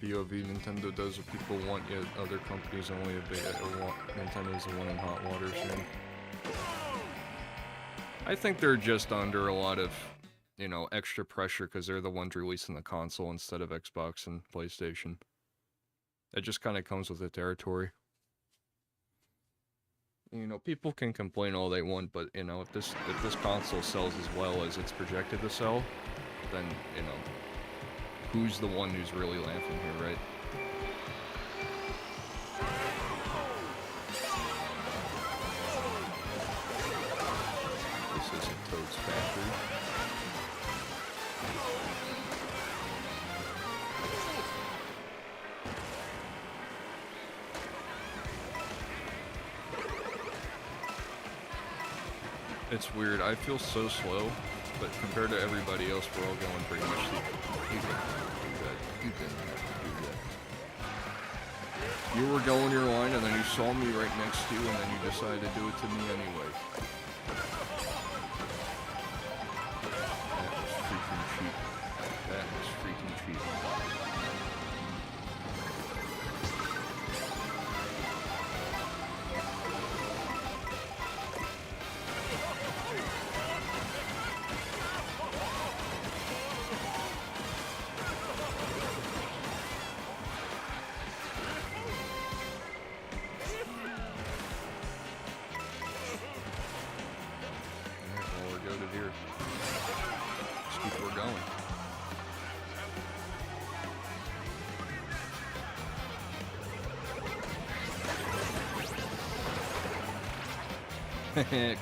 A: POV, Nintendo does what people want, yet other companies only a beta or want. Nintendo's the one in hot water soon. I think they're just under a lot of, you know, extra pressure because they're the ones releasing the console instead of Xbox and PlayStation. It just kind of comes with the territory. You know, people can complain all they want, but you know, if this console sells as well as it's projected to sell, then you know, who's the one who's really laughing here, right? This isn't Toad's Factory. It's weird, I feel so slow, but compared to everybody else, we're all going pretty much you didn't have to do that. You didn't have to do that. You were going your line, and then you saw me right next to you, and then you decided to do it to me anyway. That was freaking cheap. That was freaking cheap.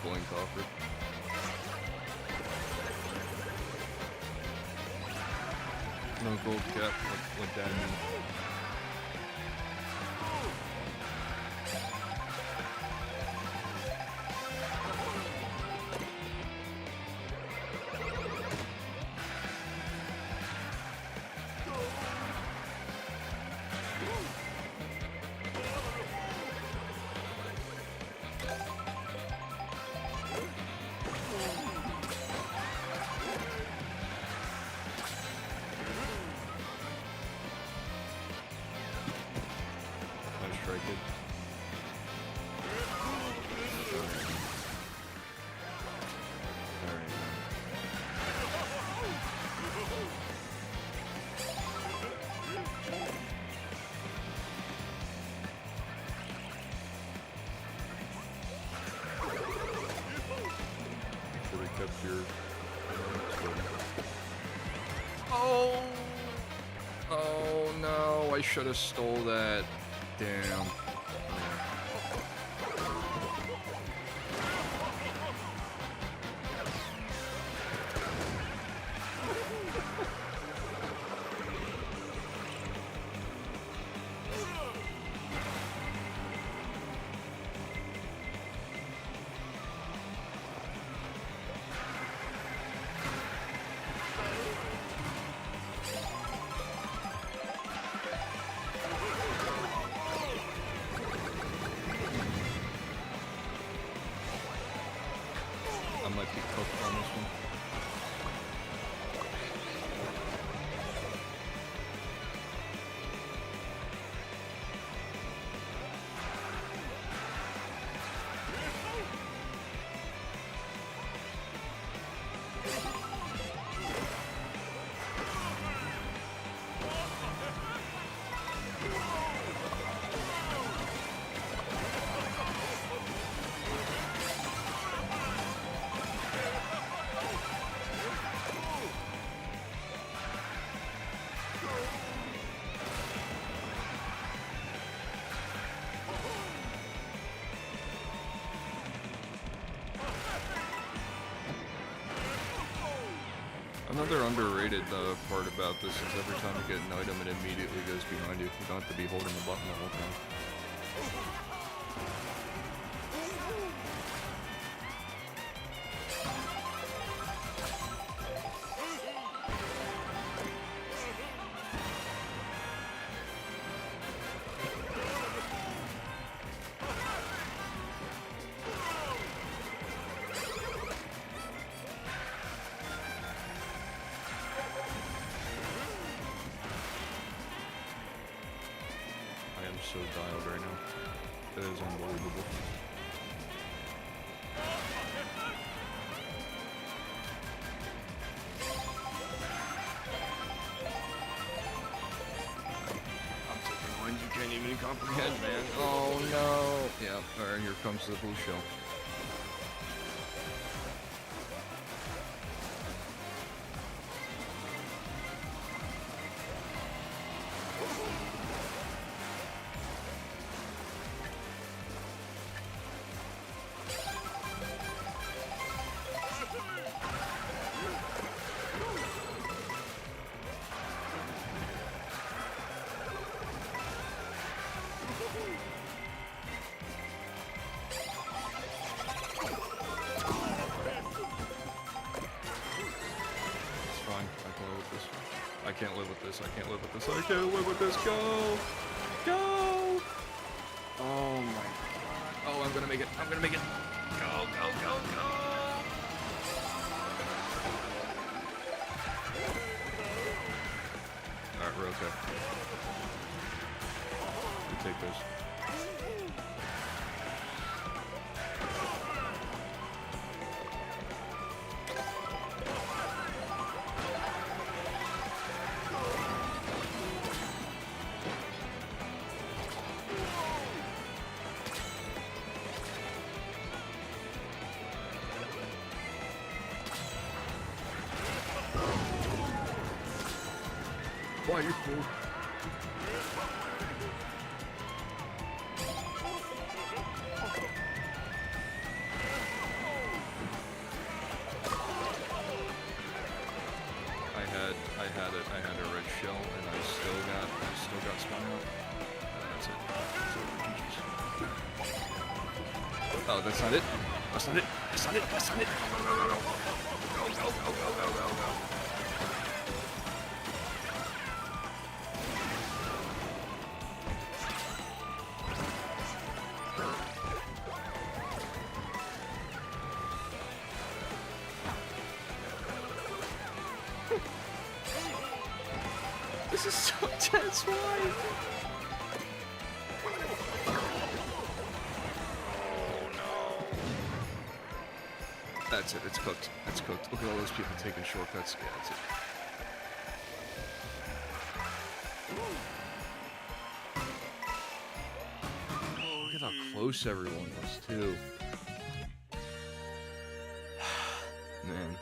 A: Coin coffer. No gold cap, what that mean? should have stole that. Damn. I might be cooked on this one. Another underrated part about this is every time you get an item, it immediately goes behind you. You don't have to be holding the button the whole time. So dialed right now. That is unbelievable. I'm taking lines you can't even comprehend, man. Oh no! Yep, alright, here comes the blue shell. I can't live with this. I can't live with this. I can't live with this. Go! Go! Oh my god. Oh, I'm gonna make it. I'm gonna make it. Go, go, go, go! Alright, we're okay. We take this. Why you fool? I had a red shell and I still got spun out. That's it. Oh, that's not it? That's not it. That's not it. That's not it. Go, go, go, go. Go, go, go, go, go, go, go. This is so tense, why? Oh no. That's it, it's cooked. It's cooked. Look at all those people taking shortcuts. Yeah, that's it. Oh, look at how close everyone was, too. Man.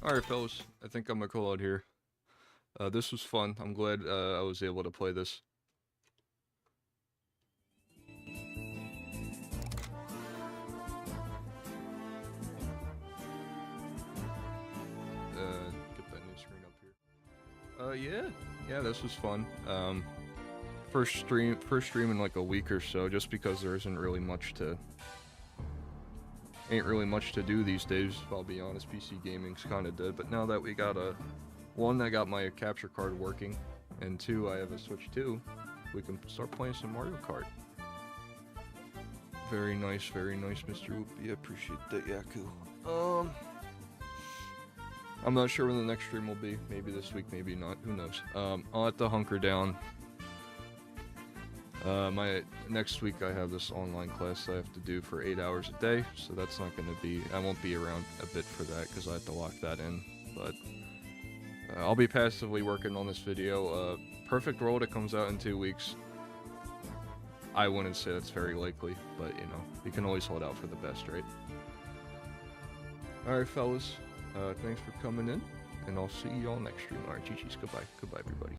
A: Alright, fellas. I think I'm gonna call out here. This was fun. I'm glad I was able to play this. Get that new screen up here. Yeah, this was fun. First stream in like a week or so, just because there ain't really much to do these days. I'll be honest, PC gaming's kind of dead. But now that we got one, I got my capture card working, and two, I have a Switch 2. We can start playing some Mario Kart. Very nice, Mr. Whoopi. I appreciate that, Yaku. I'm not sure when the next stream will be. Maybe this week, maybe not. Who knows? I'll have to hunker down. Next week I have this online class I have to do for 8 hours a day, so that's not gonna be. I won't be around a bit for that because I have to lock that in. But I'll be passively working on this video. Perfect World, it comes out in 2 weeks. I wouldn't say that's very likely, but you know, you can always hold out for the best, right? Alright, fellas. Thanks for coming in, and I'll see y'all next stream. Alright, GG's. Goodbye, everybody.